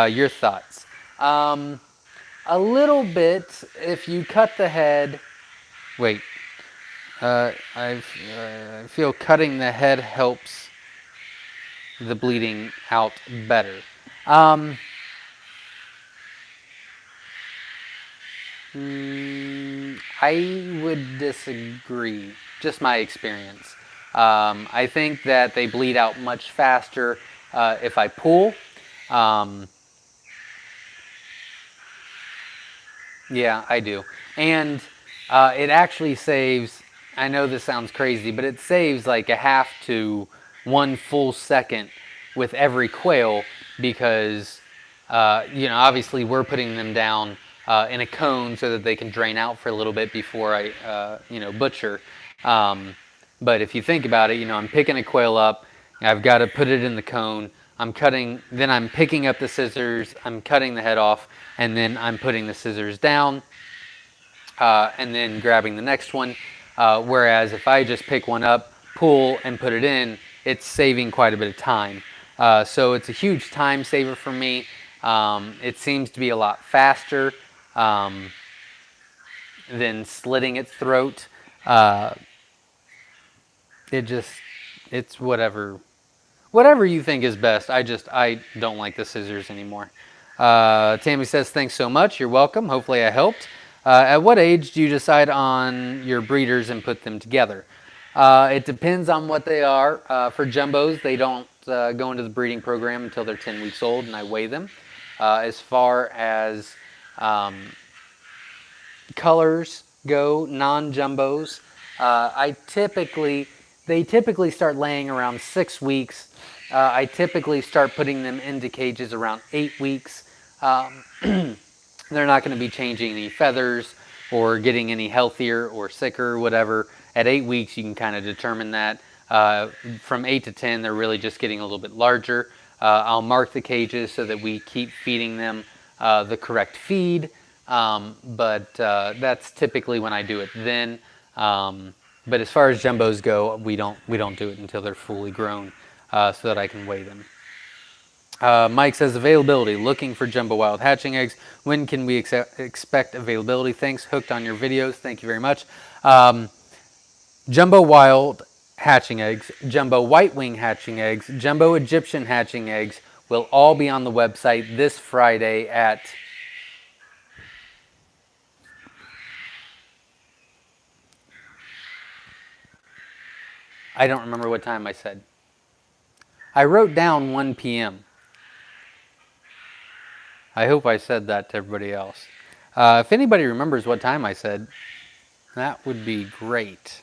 Your thoughts? A little bit. If you cut the head... Wait. I feel cutting the head helps the bleeding out better. I would disagree. Just my experience. I think that they bleed out much faster if I pull. Yeah, I do. And it actually saves, I know this sounds crazy, but it saves like a half to 1 full second with every quail because, obviously we're putting them down in a cone so that they can drain out for a little bit before I, butcher. But if you think about it, I'm picking a quail up, I've got to put it in the cone, I'm cutting, then I'm picking up the scissors, I'm cutting the head off, and then I'm putting the scissors down, and then grabbing the next one. Whereas if I just pick one up, pull, and put it in, it's saving quite a bit of time. So it's a huge time saver for me. It seems to be a lot faster than slitting its throat. It's whatever you think is best. I don't like the scissors anymore. Tammy says, thanks so much. You're welcome. Hopefully I helped. At what age do you decide on your breeders and put them together? It depends on what they are. For jumbos, they don't go into the breeding program until they're 10 weeks old, and I weigh them. As far as colors go, non-jumbos, they typically start laying around 6 weeks. I typically start putting them into cages around 8 weeks. They're not going to be changing any feathers or getting any healthier or sicker or whatever. At 8 weeks, you can kind of determine that. From 8 to 10, they're really just getting a little bit larger. I'll mark the cages so that we keep feeding them the correct feed. But that's typically when I do it then. But as far as jumbos go, we don't do it until they're fully grown so that I can weigh them. Mike says, availability, looking for jumbo wild hatching eggs. When can we expect availability? Thanks, hooked on your videos. Thank you very much. Jumbo wild hatching eggs, jumbo white wing hatching eggs, jumbo Egyptian hatching eggs will all be on the website this Friday at I don't remember what time I said. I wrote down 1 p.m. I hope I said that to everybody else. If anybody remembers what time I said, that would be great.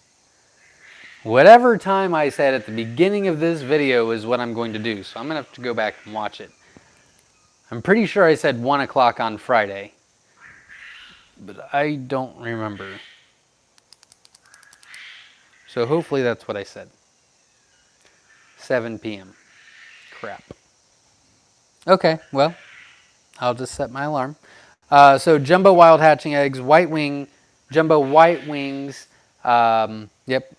Whatever time I said at the beginning of this video is what I'm going to do, so I'm going to have to go back and watch it. I'm pretty sure I said 1 o'clock on Friday, but I don't remember. So hopefully that's what I said. 7 p.m. Crap. Okay, well, I'll just set my alarm. So jumbo wild hatching eggs, jumbo white wings. Yep,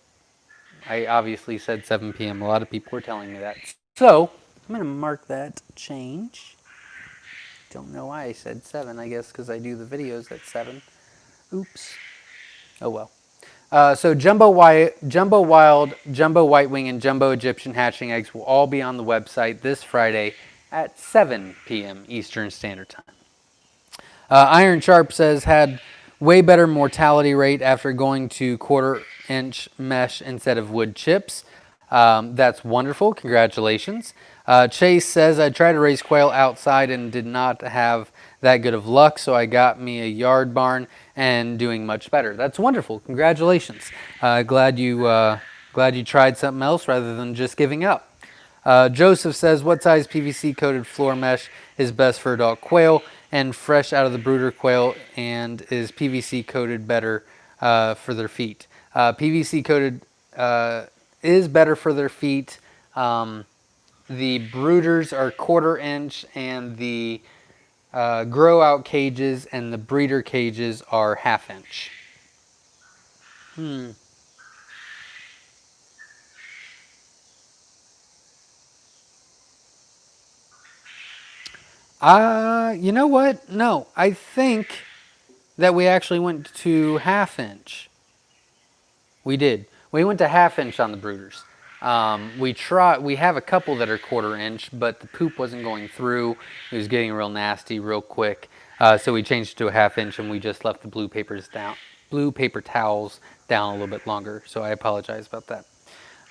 I obviously said 7 p.m. A lot of people were telling me that. So I'm going to mark that change. Don't know why I said 7. I guess because I do the videos at 7. Oops. Oh well. So jumbo wild, jumbo white wing, and jumbo Egyptian hatching eggs will all be on the website this Friday at 7 p.m. Eastern Standard Time. Iron Sharp says had way better mortality rate after going to 1/4-inch mesh instead of wood chips. That's wonderful. Congratulations. Chase says I tried to raise quail outside and did not have that good of luck, so I got me a yard barn and doing much better. That's wonderful. Congratulations. Glad you tried something else rather than just giving up. Joseph says, what size PVC coated floor mesh is best for adult quail and fresh out of the brooder quail, and is PVC coated better for their feet? PVC coated is better for their feet. The brooders are 1/4-inch, and the grow out cages and the breeder cages are 1/2 inch. You know what? No, I think that we actually went to 1/2 inch. We did. We went to 1/2 inch on the brooders. We have a couple that are 1/4-inch, but the poop wasn't going through. It was getting real nasty real quick. So we changed it to a 1/2 inch, and we just left the blue paper towels down a little bit longer. So I apologize about that.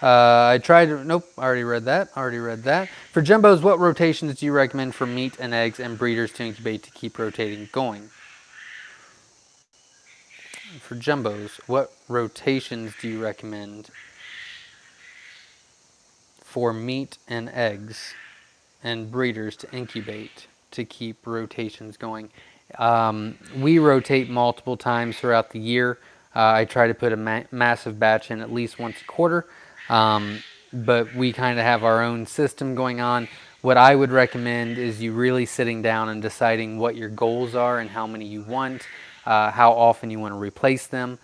I tried, nope, already read that. For jumbos, what rotations do you recommend for meat and eggs and breeders to incubate to keep rotating going? For jumbos, what rotations do you recommend for meat and eggs and breeders to incubate to keep rotations going? We rotate multiple times throughout the year. I try to put a massive batch in at least once a quarter. But we kind of have our own system going on. What I would recommend is you really sitting down and deciding what your goals are and how many you want, how often you want to replace them,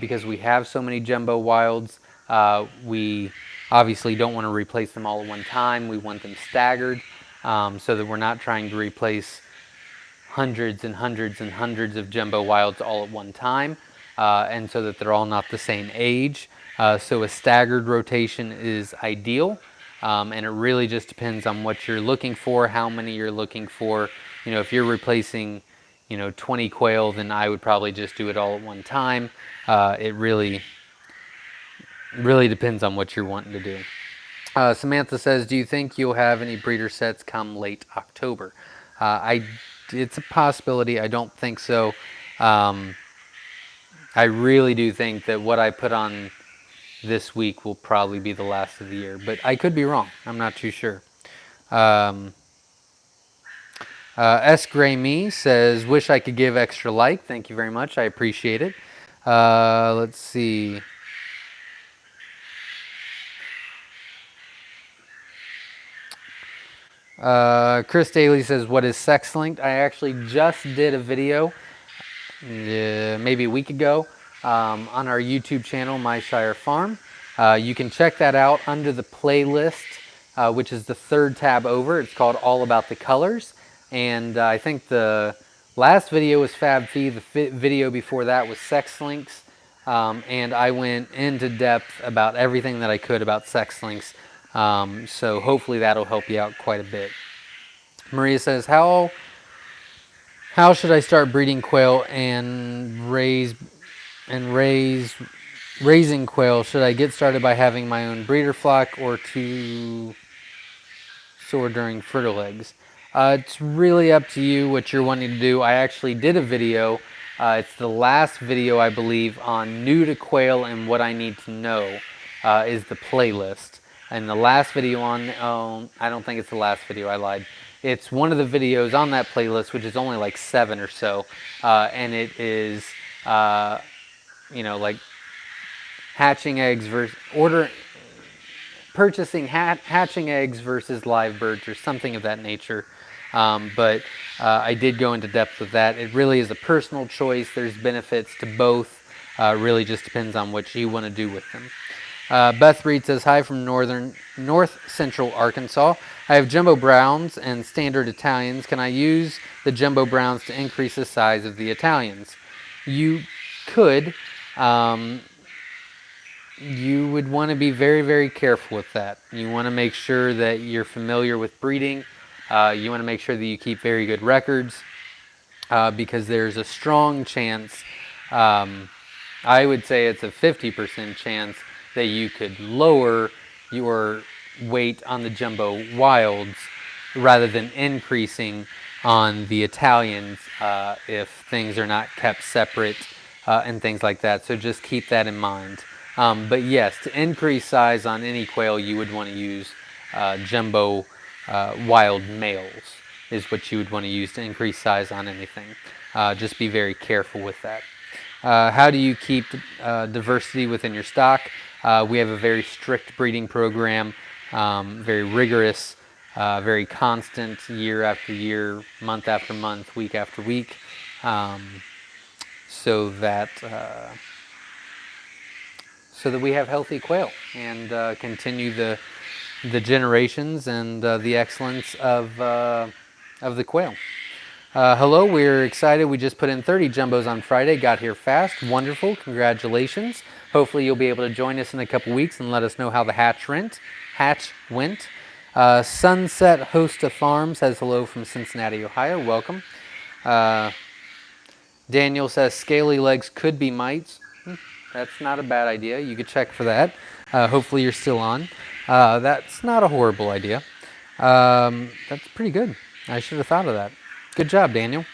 because we have so many jumbo wilds. We obviously don't want to replace them all at one time. We want them staggered, so that we're not trying to replace hundreds and hundreds and hundreds of jumbo wilds all at one time, and so that they're all not the same age. So a staggered rotation is ideal, and it really just depends on what you're looking for, how many you're looking for. You know, if you're replacing, 20 quail, then I would probably just do it all at one time. It really depends on what you're wanting to do. Samantha says, do you think you'll have any breeder sets come late October? It's a possibility. I don't think so. I really do think that what I put on this week will probably be the last of the year, but I could be wrong. I'm not too sure. S. Gray Me says, wish I could give extra like. Thank you very much. I appreciate it. Let's see. Chris Daly says, what is sex linked? I actually just did a video maybe a week ago on our YouTube channel, Myshire Farm. You can check that out under the playlist, which is the 3rd tab over. It's called All About the Colors. And I think the last video was Fab Fee. The video before that was Sex Links. and I went into depth about everything that I could about sex links. So hopefully that'll help you out quite a bit. Maria says, how should I start breeding quail and raising quail? Should I get started by having my own breeder flock or to soar during fertile eggs? It's really up to you what you're wanting to do. I actually did a video. It's the last video, I believe, on new to quail and what I need to know is the playlist. And the last video on, I don't think it's the last video, I lied. It's one of the videos on that playlist, which is only like 7 or so. And it is, like hatching eggs versus purchasing hatching eggs versus live birds or something of that nature. But I did go into depth with that. It really is a personal choice. There's benefits to both. Really just depends on what you want to do with them. Beth Reed says, hi from north central Arkansas. I have jumbo browns and standard Italians. Can I use the jumbo browns to increase the size of the Italians? You could. You would want to be very, very careful with that. You want to make sure that you're familiar with breeding. You want to make sure that you keep very good records because there's a strong chance, I would say it's a 50% chance that you could lower your weight on the jumbo wilds rather than increasing on the Italians if things are not kept separate and things like that. So just keep that in mind. But yes, to increase size on any quail, you would want to use jumbo wild males is what you would want to use to increase size on anything. Just be very careful with that. How do you keep diversity within your stock? We have a very strict breeding program, very rigorous, very constant, year after year, month after month, week after week, so that we have healthy quail and continue the generations and the excellence of the quail. Hello, we're excited. We just put in 30 jumbos on Friday. Got here fast. Wonderful. Congratulations. Hopefully you'll be able to join us in a couple weeks and let us know how the hatch went. Sunset Hosta Farm says hello from Cincinnati, Ohio. Welcome. Daniel says scaly legs could be mites. That's not a bad idea. You could check for that. Hopefully you're still on. That's not a horrible idea. That's pretty good. I should have thought of that. Good job, Daniel.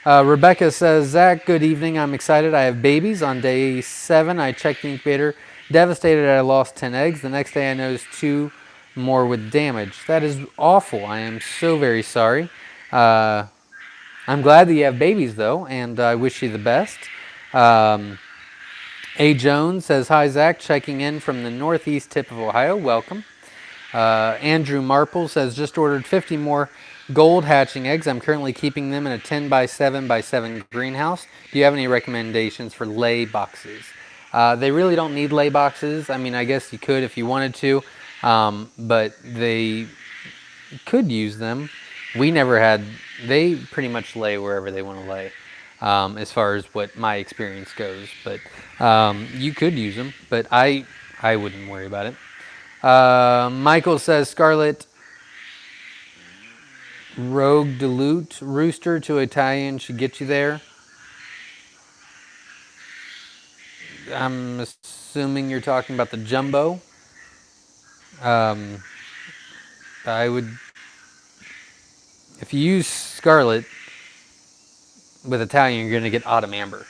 Rebecca says, Zach, good evening. I'm excited. I have babies. On day 7, I checked the incubator. Devastated I lost 10 eggs. The next day I noticed 2 more with damage. That is awful. I am so very sorry. I'm glad that you have babies, though, and I wish you the best. A. Jones says, hi, Zach, checking in from the northeast tip of Ohio. Welcome. Andrew Marple says, just ordered 50 more gold hatching eggs. I'm currently keeping them in a 10 by 7 by 7 greenhouse. Do you have any recommendations for lay boxes? They really don't need lay boxes. I mean, I guess you could if you wanted to, but they could use them. We never had, they pretty much lay wherever they want to lay. As far as what my experience goes, but you could use them, but I wouldn't worry about it. Michael says Scarlet Rogue Dilute Rooster to Italian should get you there. I'm assuming you're talking about the jumbo. I would, if you use Scarlet with Italian, you're going to get autumn amber.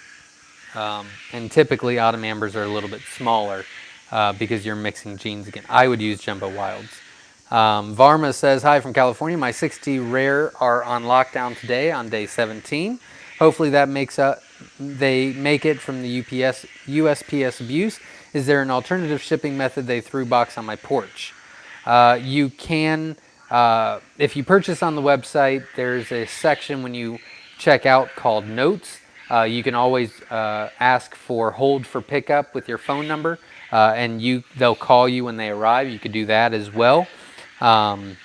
And typically autumn ambers are a little bit smaller because you're mixing genes again. I would use jumbo wilds. Varma says, hi from California. My 60 rare are on lockdown today on day 17. Hopefully that they make it from the USPS abuse. Is there an alternative shipping method? They threw box on my porch. You can, if you purchase on the website, there's a section when you check out called notes. You can always ask for hold for pickup with your phone number, and they'll call you when they arrive. You could do that as well. I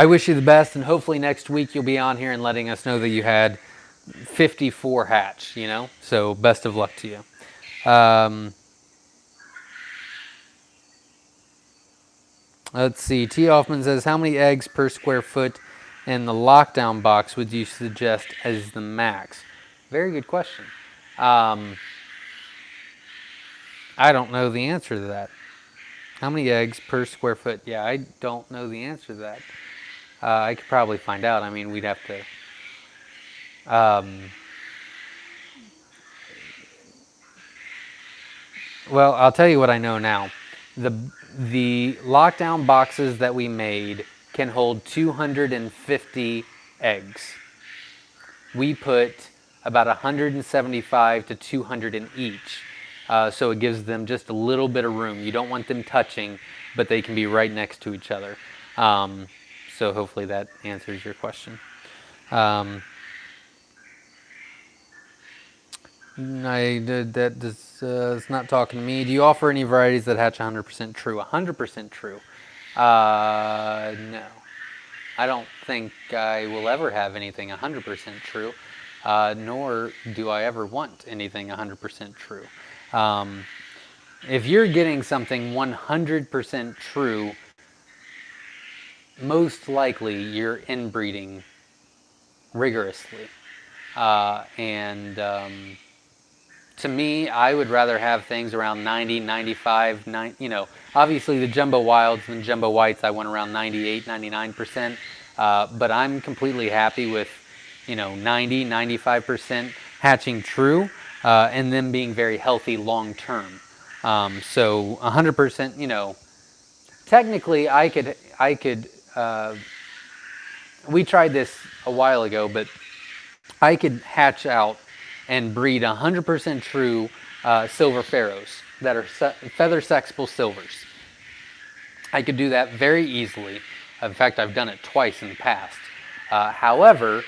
wish you the best, and hopefully next week you'll be on here and letting us know that you had 54 hatch, you know? So best of luck to you. Let's see. T. Hoffman says, how many eggs per square foot in the lockdown box would you suggest as the max? Very good question. I don't know the answer to that. How many eggs per square foot? Yeah, I don't know the answer to that. I could probably find out. I mean, we'd have to. Well, I'll tell you what I know now. The lockdown boxes that we made can hold 250 eggs. We put about 175 to 200 in each. So it gives them just a little bit of room. You don't want them touching, but they can be right next to each other. So hopefully that answers your question. It's not talking to me. Do you offer any varieties that hatch 100% true? 100% true? No. I don't think I will ever have anything 100% true, nor do I ever want anything 100% true. If you're getting something 100% true, most likely you're inbreeding rigorously. To me, I would rather have things around 90, 95, obviously the jumbo wilds and jumbo whites, I want around 98, 99%. But I'm completely happy with, 90, 95% hatching true, and them being very healthy long term. So 100%, technically I could, we tried this a while ago, but I could hatch out and breed 100% true silver pharaohs that are feather sexable silvers. I could do that very easily. In fact, I've done it twice in the past. However,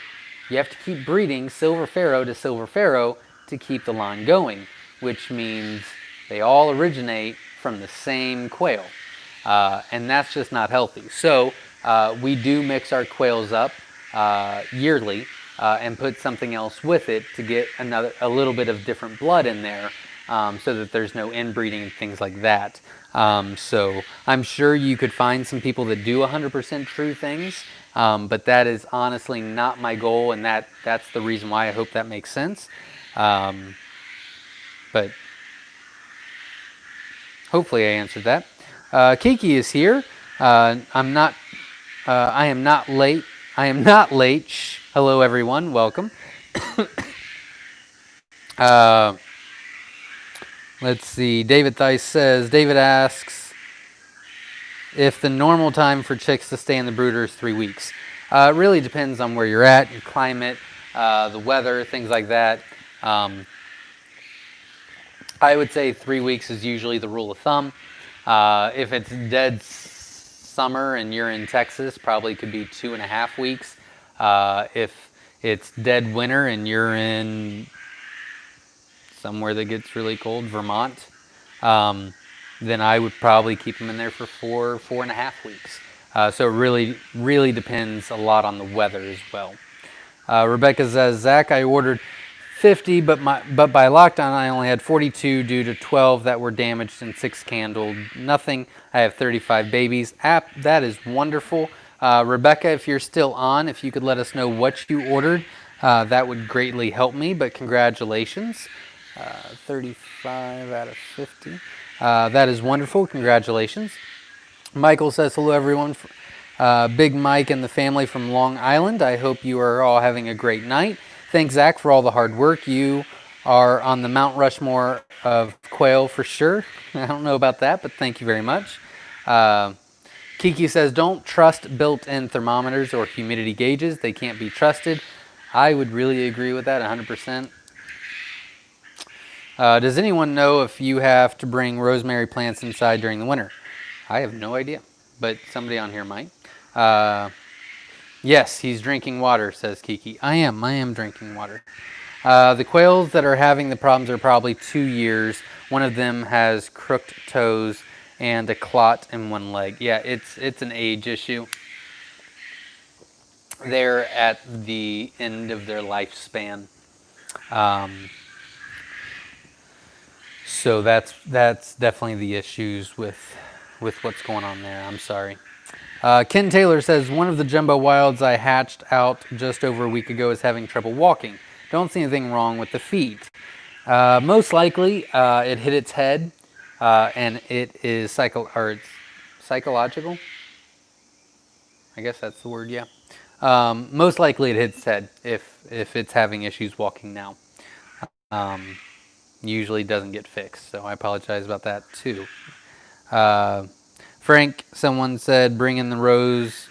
you have to keep breeding silver pharaoh to silver pharaoh to keep the line going, which means they all originate from the same quail. And that's just not healthy. So we do mix our quails up yearly. And put something else with it to get a little bit of different blood in there, so that there's no inbreeding and things like that. So I'm sure you could find some people that do 100% true things, but that is honestly not my goal, and that's the reason why. I hope that makes sense. But hopefully I answered that. Kiki is here. I am not late. I am not late. Shh. Hello, everyone. Welcome. Let's see. David Thice says, David asks if the normal time for chicks to stay in the brooder is 3 weeks. It really depends on where you're at, your climate, the weather, things like that. I would say 3 weeks is usually the rule of thumb. If it's dead summer and you're in Texas, probably could be 2.5 weeks. If it's dead winter and you're in somewhere that gets really cold, Vermont, then I would probably keep them in there for 4.5 weeks. So it really, really depends a lot on the weather as well. Rebecca says, Zach, I ordered 50, but by lockdown I only had 42 due to 12 that were damaged and 6 candled. Nothing. I have 35 babies. That is wonderful. Rebecca, if you're still on, if you could let us know what you ordered, that would greatly help me, but congratulations. 35 out of 50. That is wonderful. Congratulations. Michael says, hello, everyone. Big Mike and the family from Long Island. I hope you are all having a great night. Thanks, Zach, for all the hard work. You are on the Mount Rushmore of quail for sure. I don't know about that, but thank you very much. Kiki says, don't trust built-in thermometers or humidity gauges. They can't be trusted. I would really agree with that 100%. Does anyone know if you have to bring rosemary plants inside during the winter? I have no idea, but somebody on here might. Yes, he's drinking water, says Kiki. I am drinking water. The quails that are having the problems are probably 2 years. One of them has crooked toes and a clot in one leg. Yeah, it's an age issue. they're at the end of their lifespan. Um, so that's definitely the issues with what's going on there. I'm sorry. Ken Taylor says one of the jumbo wilds I hatched out just over a week ago is having trouble walking. Don't see anything wrong with the feet. Most likely, it hit its head, and it is it's psychological. I guess that's the word. Yeah. Most likely, it hit its head if it's having issues walking now. Um, Usually doesn't get fixed, so I apologize about that too. Uh, Frank, someone said, bring in the rose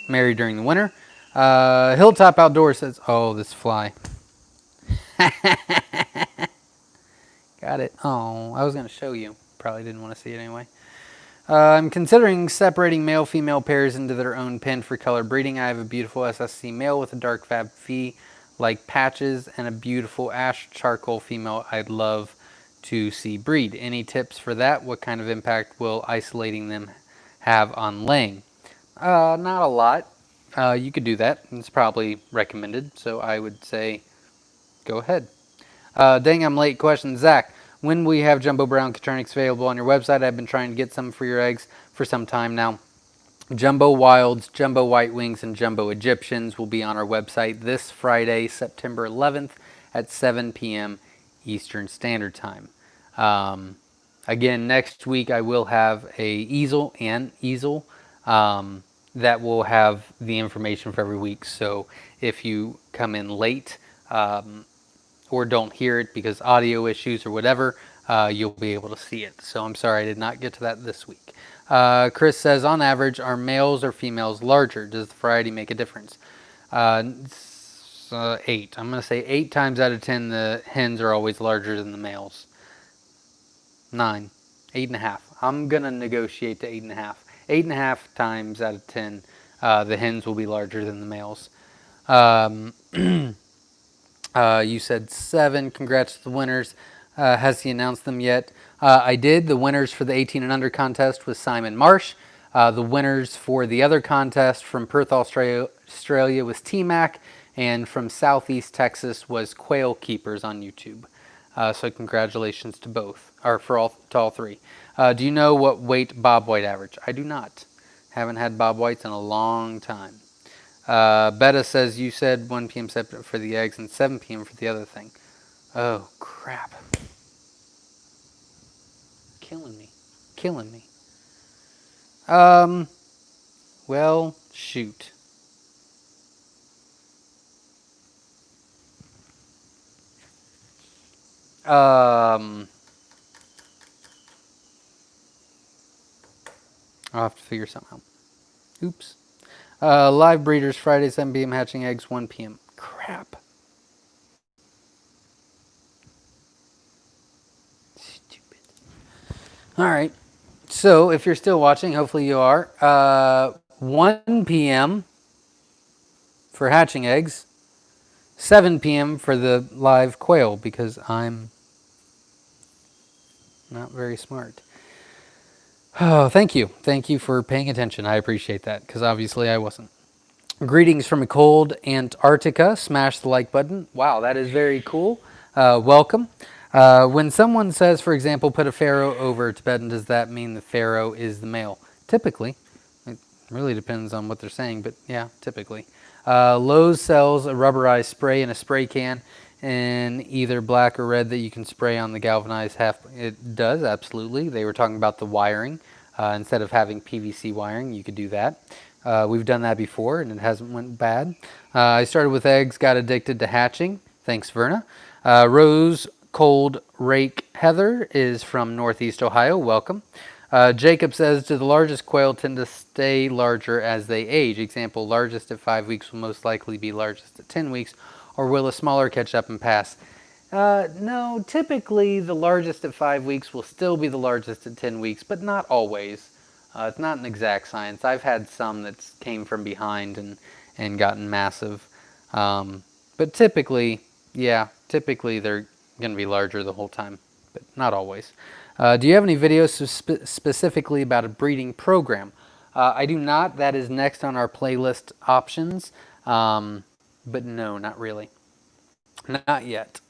Mary during the winter. Hilltop Outdoors says, oh, this fly. Got it. Oh, I was going to show you. Probably didn't want to see it anyway. I'm considering separating male-female pairs into their own pen for color breeding. I have a beautiful SSC male with a dark fab fee like patches and a beautiful ash charcoal female I'd love to see breed. Any tips for that? What kind of impact will isolating them have on laying? Not a lot. You could do that. It's probably recommended, so I would say go ahead. Dang, I'm late question. Zach, when will you have Jumbo Brown Coternics available on your website? I've been trying to get some for your eggs for some time now. Jumbo Wilds, Jumbo White Wings, and Jumbo Egyptians will be on our website this Friday, September 11th at 7 p.m. Eastern Standard Time. Again, next week I will have a easel that will have the information for every week. So if you come in late, or don't hear it because audio issues or whatever, you'll be able to see it. So I'm sorry I did not get to that this week. Chris says, on average, are males or females larger? Does the variety make a difference? 8. I'm going to say 8 times out of 10, the hens are always larger than the males. 9. 8.5. I'm going to negotiate to 8.5. 8.5 times out of 10, the hens will be larger than the males. You said 7. Congrats to the winners. Has he announced them yet? I did. The winners for the 18 and under contest was Simon Marsh. The winners for the other contest from Perth, Australia was T-Mac. And from Southeast Texas was Quail Keepers on YouTube. So congratulations to both, or to all 3. Do you know what weight Bob White average? I do not. Haven't had Bob Whites in a long time. Betta says you said 1 p.m. for the eggs and 7 p.m. for the other thing. Oh, crap. Killing me. Well, shoot. I'll have to figure something out. Oops. Live breeders, Friday, 7 p.m. hatching eggs, 1 p.m. Crap. Stupid. All right. So if you're still watching, hopefully you are. 1 p.m. for hatching eggs, 7 p.m. for the live quail because I'm not very smart. Oh, thank you. Thank you for paying attention. I appreciate that because obviously I wasn't. Greetings from a cold Antarctica. Smash the like button. Wow, that is very cool. Welcome. When someone says, for example, put a pharaoh over a Tibetan, does that mean the pharaoh is the male? Typically. It really depends on what they're saying, but yeah, typically. Lowe's sells a rubberized spray in a spray can in either black or red that you can spray on the galvanized half. It does, absolutely. They were talking about the wiring. Instead of having PVC wiring, you could do that. We've done that before, and it hasn't went bad. I started with eggs, got addicted to hatching. Thanks, Verna. Rose Cold Rake Heather is from Northeast Ohio. Welcome. Jacob says, do the largest quail tend to stay larger as they age? Example, largest at 5 weeks will most likely be largest at 10 weeks, or will a smaller catch up and pass? No, typically the largest at 5 weeks will still be the largest at 10 weeks, but not always. It's not an exact science. I've had some that came from behind and gotten massive. But typically, yeah, typically they're going to be larger the whole time, but not always. Do you have any videos specifically about a breeding program? I do not. That is next on our playlist options. But no, not really. Not yet.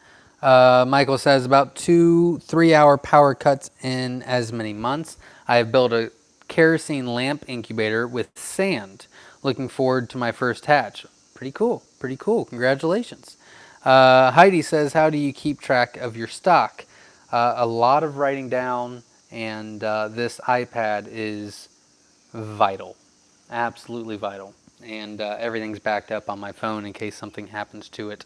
Michael says about 2-3 hour power cuts in as many months. I have built a kerosene lamp incubator with sand. Looking forward to my first hatch. Pretty cool. Pretty cool. Congratulations. Heidi says, how do you keep track of your stock? A lot of writing down, and this iPad is vital. Absolutely vital. And everything's backed up on my phone in case something happens to it.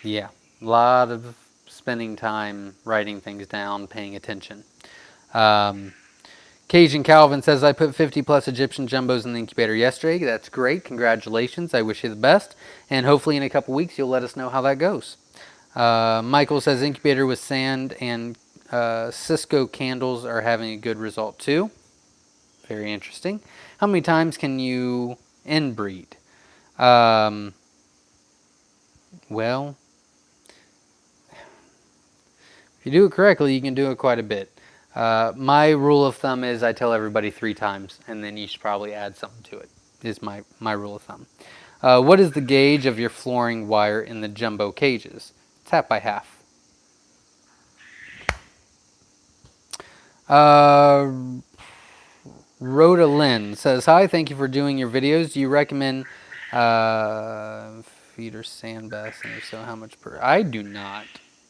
Yeah, a lot of spending time writing things down, paying attention. Cajun Calvin says, I put 50 plus Egyptian jumbos in the incubator yesterday. That's great. Congratulations. I wish you the best. And hopefully in a couple weeks, you'll let us know how that goes. Michael says, incubator with sand and Cisco candles are having a good result too. Very interesting. How many times can you inbreed? Well, if you do it correctly, you can do it quite a bit. My rule of thumb is I tell everybody 3 times, and then you should probably add something to it, is my rule of thumb. What is the gauge of your flooring wire in the jumbo cages? It's half by half. Rhoda Lynn says, hi, thank you for doing your videos. Do you recommend feed or sand baths? And if so, how much per? I do not.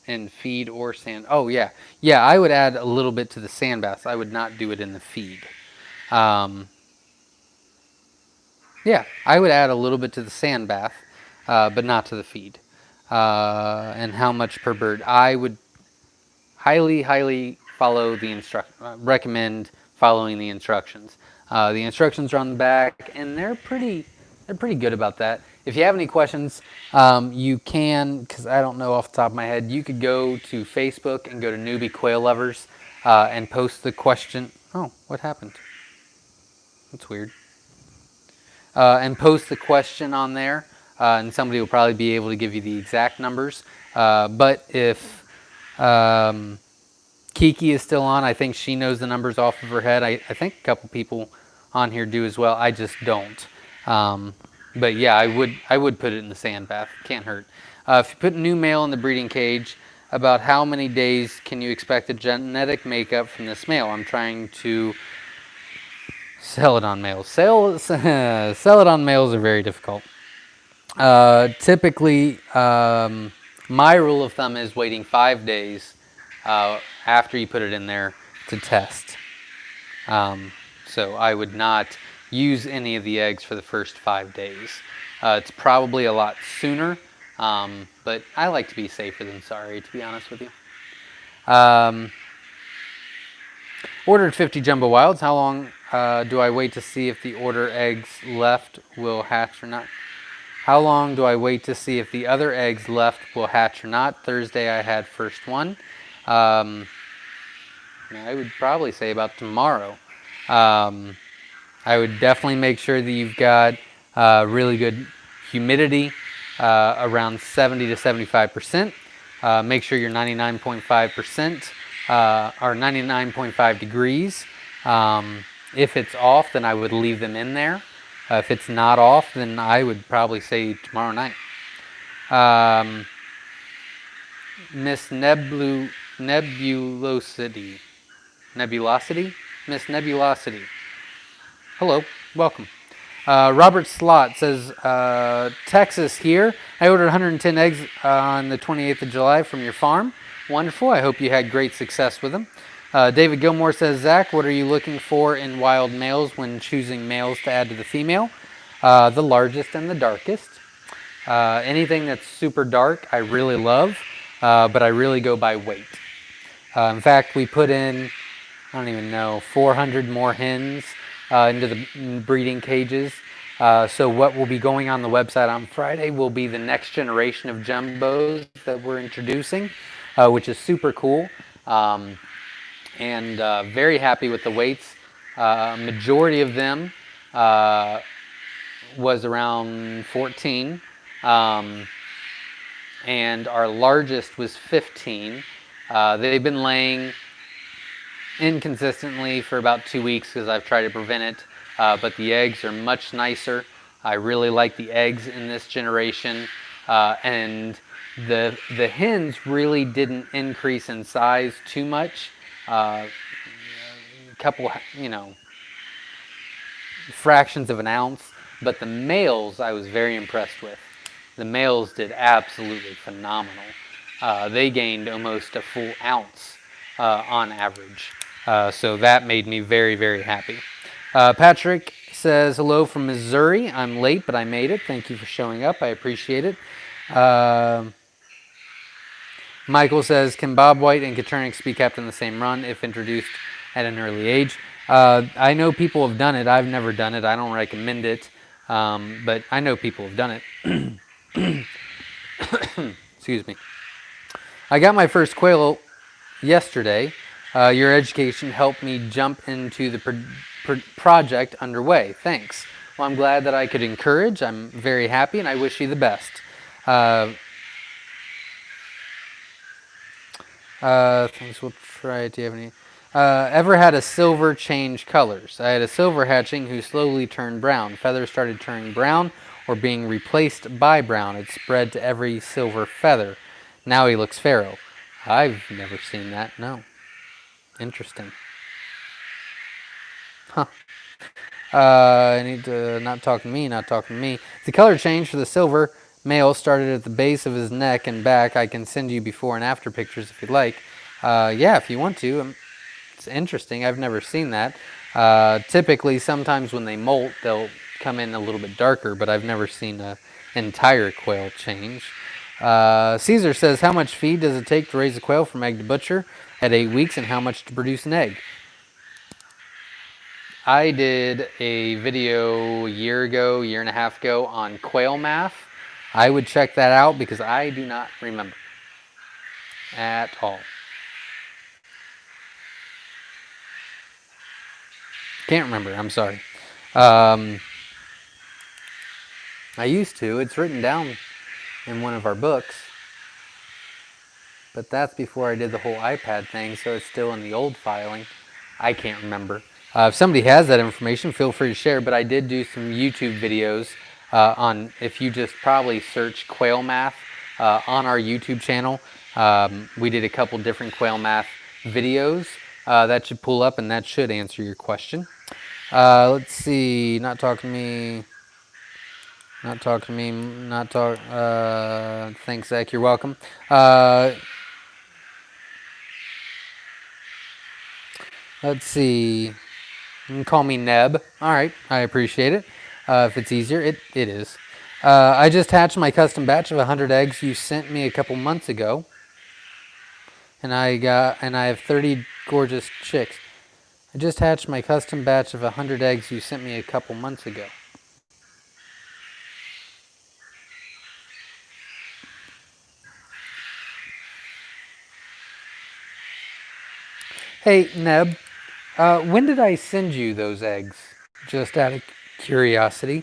And feed or sand. Oh, yeah. Yeah, I would add a little bit to the sand baths. I would not do it in the feed. Yeah, I would add a little bit to the sand bath, but not to the feed. And how much per bird? I would highly follow the recommend following the instructions. The instructions are on the back, and they're pretty good about that. If you have any questions, you can, because I don't know off the top of my head, you could go to Facebook and go to Newbie Quail Lovers and post the question. Oh, what happened? That's weird. And post the question on there, and somebody will probably be able to give you the exact numbers. But if Kiki is still on, I think she knows the numbers off of her head. I think a couple people on here do as well. I just don't. But yeah, I would put it in the sand bath. Can't hurt. If you put a new male in the breeding cage, about how many days can you expect the genetic makeup from this male? I'm trying to sell it on males. Sell it on males are very difficult. Typically, my rule of thumb is waiting 5 days after you put it in there to test. So I would not use any of the eggs for the first 5 days. It's probably a lot sooner, but I like to be safer than sorry, to be honest with you. Ordered 50 jumbo wilds. How long do I wait to see if the order eggs left will hatch or not? How long do I wait to see if the other eggs left will hatch or not? Thursday I had first one. I would probably say about tomorrow. I would definitely make sure that you've got really good humidity, around 70 to 75%. Make sure you're 99.5% or 99.5 degrees. If it's off, then I would leave them in there. If it's not off, then I would probably say tomorrow night. Miss Nebulosity. Miss Nebulosity. Hello, welcome. Robert Slot says, Texas here. I ordered 110 eggs on the 28th of July from your farm. Wonderful. I hope you had great success with them. David Gilmore says, Zach, what are you looking for in wild males when choosing males to add to the female? The largest and the darkest. Anything that's super dark, I really love, but I really go by weight. In fact, we put in, I don't even know, 400 more hens into the breeding cages. So what will be going on the website on Friday will be the next generation of jumbos that we're introducing, which is super cool. And very happy with the weights. Majority of them was around 14. And our largest was 15. They've been laying inconsistently for about 2 weeks because I've tried to prevent it. but the eggs are much nicer. I really like the eggs in this generation, and the hens really didn't increase in size too much. A couple, fractions of an ounce, but the males I was very impressed with. The males did absolutely phenomenal. They gained almost a full ounce on average. So that made me very, very happy. Patrick says, hello from Missouri. I'm late, but I made it. Thank you for showing up. I appreciate it. Michael says, can Bob White and Caternix be kept in the same run if introduced at an early age? I know people have done it. I've never done it. I don't recommend it, but I know people have done it. Excuse me. I got my first quail yesterday. Your education helped me jump into the project underway. Thanks. Well, I'm glad that I could encourage. I'm very happy, and I wish you the best. Thanks. We'll try. Do you have any? Ever had a silver change colors? I had a silver hatching who slowly turned brown. Feathers started turning brown or being replaced by brown. It spread to every silver feather. Now he looks pharaoh. I've never seen that. No. Interesting. Huh. I need to not talking to me, not talking to me. The color change for the silver male started at the base of his neck and back. I can send you before and after pictures if you'd like. Yeah, if you want to. It's interesting. I've never seen that. Typically, sometimes when they molt, they'll come in a little bit darker, but I've never seen an entire quail change. Caesar says, how much feed does it take to raise a quail from egg to butcher at 8 weeks, and how much to produce an egg? I did a video a year and a half ago on quail math. I would check that out because I do not remember at all. Can't remember, I'm sorry. I used to. It's written down in one of our books. But that's before I did the whole iPad thing, so it's still in the old filing. I can't remember. If somebody has that information, feel free to share. But I did do some YouTube videos on, if you just probably search quail math on our YouTube channel. We did a couple different quail math videos. That should pull up, and that should answer your question. Let's see. Not talking to me. Not talking to me. Not talk. Thanks, Zach. You're welcome. Let's see. You can call me Neb. All right. I appreciate it. If it's easier, it is. I just hatched my custom batch of 100 eggs you sent me a couple months ago, and I have 30 gorgeous chicks. I just hatched my custom batch of 100 eggs you sent me a couple months ago. Hey, Neb, when did I send you those eggs? Just out of curiosity.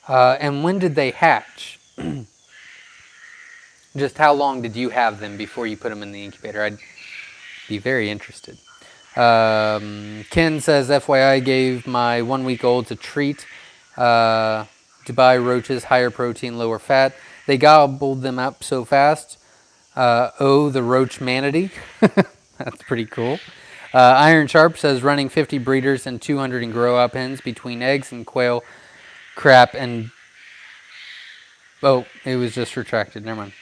And when did they hatch? Just how long did you have them before you put them in the incubator? I'd be very interested. Ken says, FYI, gave my 1 week olds a treat. Dubai roaches, higher protein, lower fat. They gobbled them up so fast. Oh, the roach manatee. That's pretty cool. Iron Sharp says, running 50 breeders and 200 in grow-up hens between eggs and quail crap and... Oh, it was just retracted. Never mind.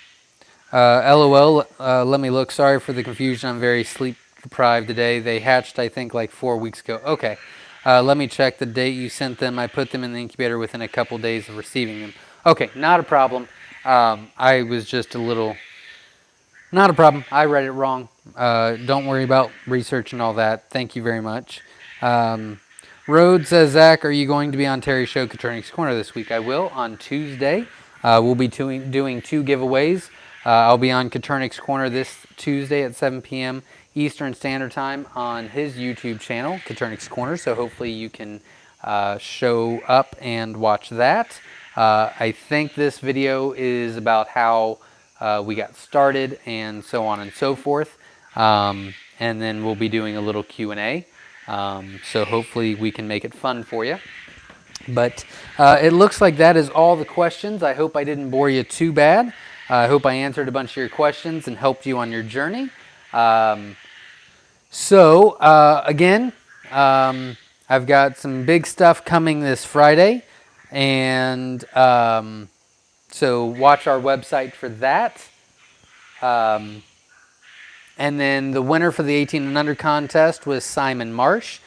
LOL, let me look. Sorry for the confusion. I'm very sleep deprived today. They hatched, I think, like 4 weeks ago. Okay. Let me check the date you sent them. I put them in the incubator within a couple days of receiving them. Okay, not a problem. I was just a little... Not a problem. I read it wrong. Don't worry about research and all that. Thank you very much. Rhodes says, Zach, are you going to be on Terry's show, Caternix Corner, this week? I will on Tuesday. We'll be doing 2 giveaways. I'll be on Caternix Corner this Tuesday at 7 p.m. Eastern Standard Time on his YouTube channel, Caternix Corner. So hopefully you can show up and watch that. I think this video is about how we got started and so on and so forth. And then we'll be doing a little Q&A. So hopefully we can make it fun for you. But it looks like that is all the questions. I hope I didn't bore you too bad. I hope I answered a bunch of your questions and helped you on your journey. Again, I've got some big stuff coming this Friday, and so watch our website for that. And then the winner for the 18 and under contest was Simon Marsh.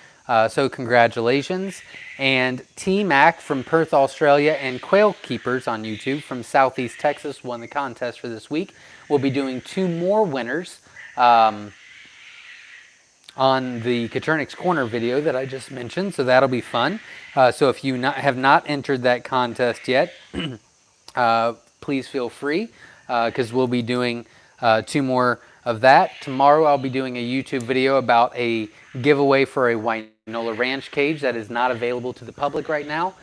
So congratulations. And T-Mac from Perth, Australia, and Quail Keepers on YouTube from Southeast Texas won the contest for this week. We'll be doing 2 more winners on the Coturnix Corner video that I just mentioned, so that'll be fun. So if you have not entered that contest yet, please feel free, because we'll be doing 2 more of that. Tomorrow I'll be doing a YouTube video about a giveaway for a Wynola Ranch cage that is not available to the public right now.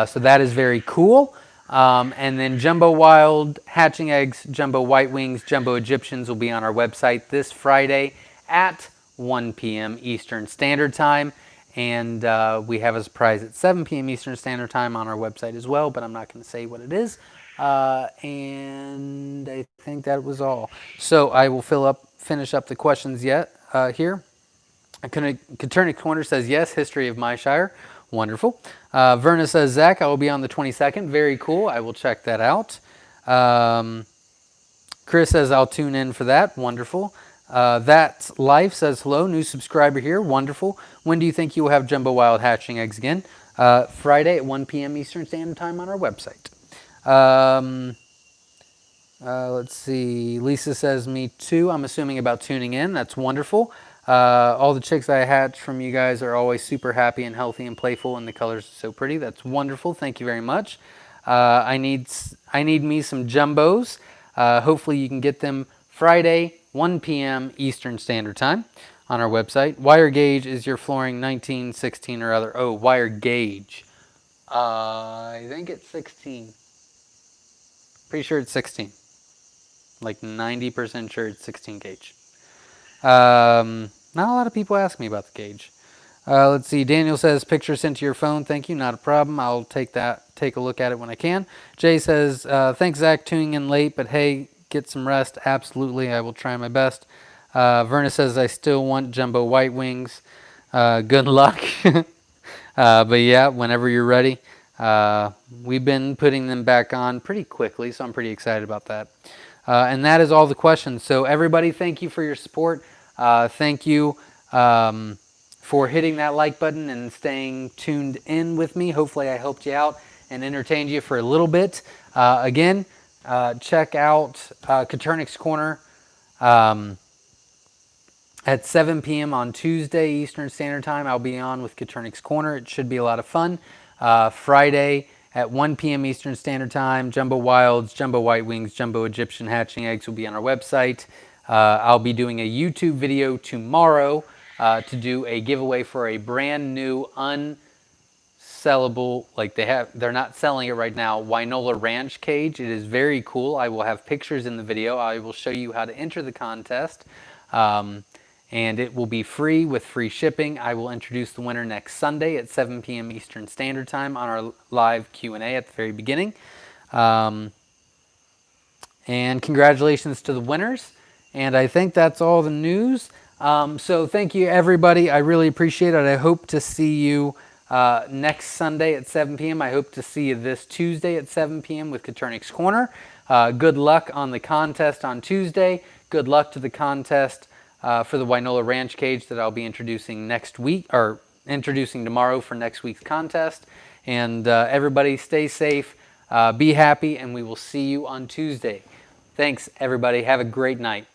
So that is very cool. And then Jumbo Wild hatching eggs, Jumbo White Wings, Jumbo Egyptians will be on our website this Friday at 1 p.m. Eastern Standard Time. And we have a surprise at 7 p.m. Eastern Standard Time on our website as well, but I'm not going to say what it is. And I think that was all. So I will finish up the questions here. Coturnix Corner says yes, history of Myshire. Wonderful. Verna says, Zach, I will be on the 22nd. Very cool. I will check that out. Chris says, I'll tune in for that. Wonderful. That's Life says, hello, new subscriber here. Wonderful. When do you think you will have Jumbo Wild hatching eggs again? Friday at 1 p.m. Eastern Standard Time on our website. Let's see. Lisa says, me too. I'm assuming about tuning in. That's wonderful. All the chicks I hatch from you guys are always super happy and healthy and playful, and the colors are so pretty. That's wonderful. Thank you very much. I need me some jumbos. Hopefully you can get them Friday, 1 p.m. Eastern Standard Time on our website. Wire gauge is your flooring 19, 16, or other? Oh, wire gauge. I think it's 16. Pretty sure it's 16. Like 90% sure it's 16 gauge. Not a lot of people ask me about the gauge. Let's see. Daniel says, picture sent to your phone. Thank you. Not a problem. I'll take a look at it when I can. Jay says, thanks, Zach, tuning in late, but hey, get some rest. Absolutely. I will try my best. Verna says, I still want Jumbo White Wings. Good luck. But yeah, whenever you're ready. We've been putting them back on pretty quickly, so I'm pretty excited about that. And that is all the questions. So everybody, thank you for your support. Thank you for hitting that like button and staying tuned in with me. Hopefully I helped you out and entertained you for a little bit. Again, check out Coturnix Corner at 7 p.m. on Tuesday Eastern Standard Time. I'll be on with Coturnix Corner. It should be a lot of fun. Friday at 1 p.m. Eastern Standard Time, Jumbo Wilds, Jumbo White Wings, Jumbo Egyptian hatching eggs will be on our website. I'll be doing a YouTube video tomorrow to do a giveaway for a brand new unsellable, like they're not selling it right now, Wynola Ranch cage. It is very cool. I will have pictures in the video. I will show you how to enter the contest. And it will be free with free shipping. I will introduce the winner next Sunday at 7 p.m. Eastern Standard Time on our live Q&A at the very beginning. And congratulations to the winners. And I think that's all the news. So thank you, everybody. I really appreciate it. I hope to see you next Sunday at 7 p.m. I hope to see you this Tuesday at 7 p.m. with Coturnix Corner. Good luck on the contest on Tuesday. Good luck to the contest for the Wynola Ranch cage that I'll be introducing next week, or introducing tomorrow for next week's contest. And everybody stay safe, be happy, and we will see you on Tuesday. Thanks, everybody. Have a great night.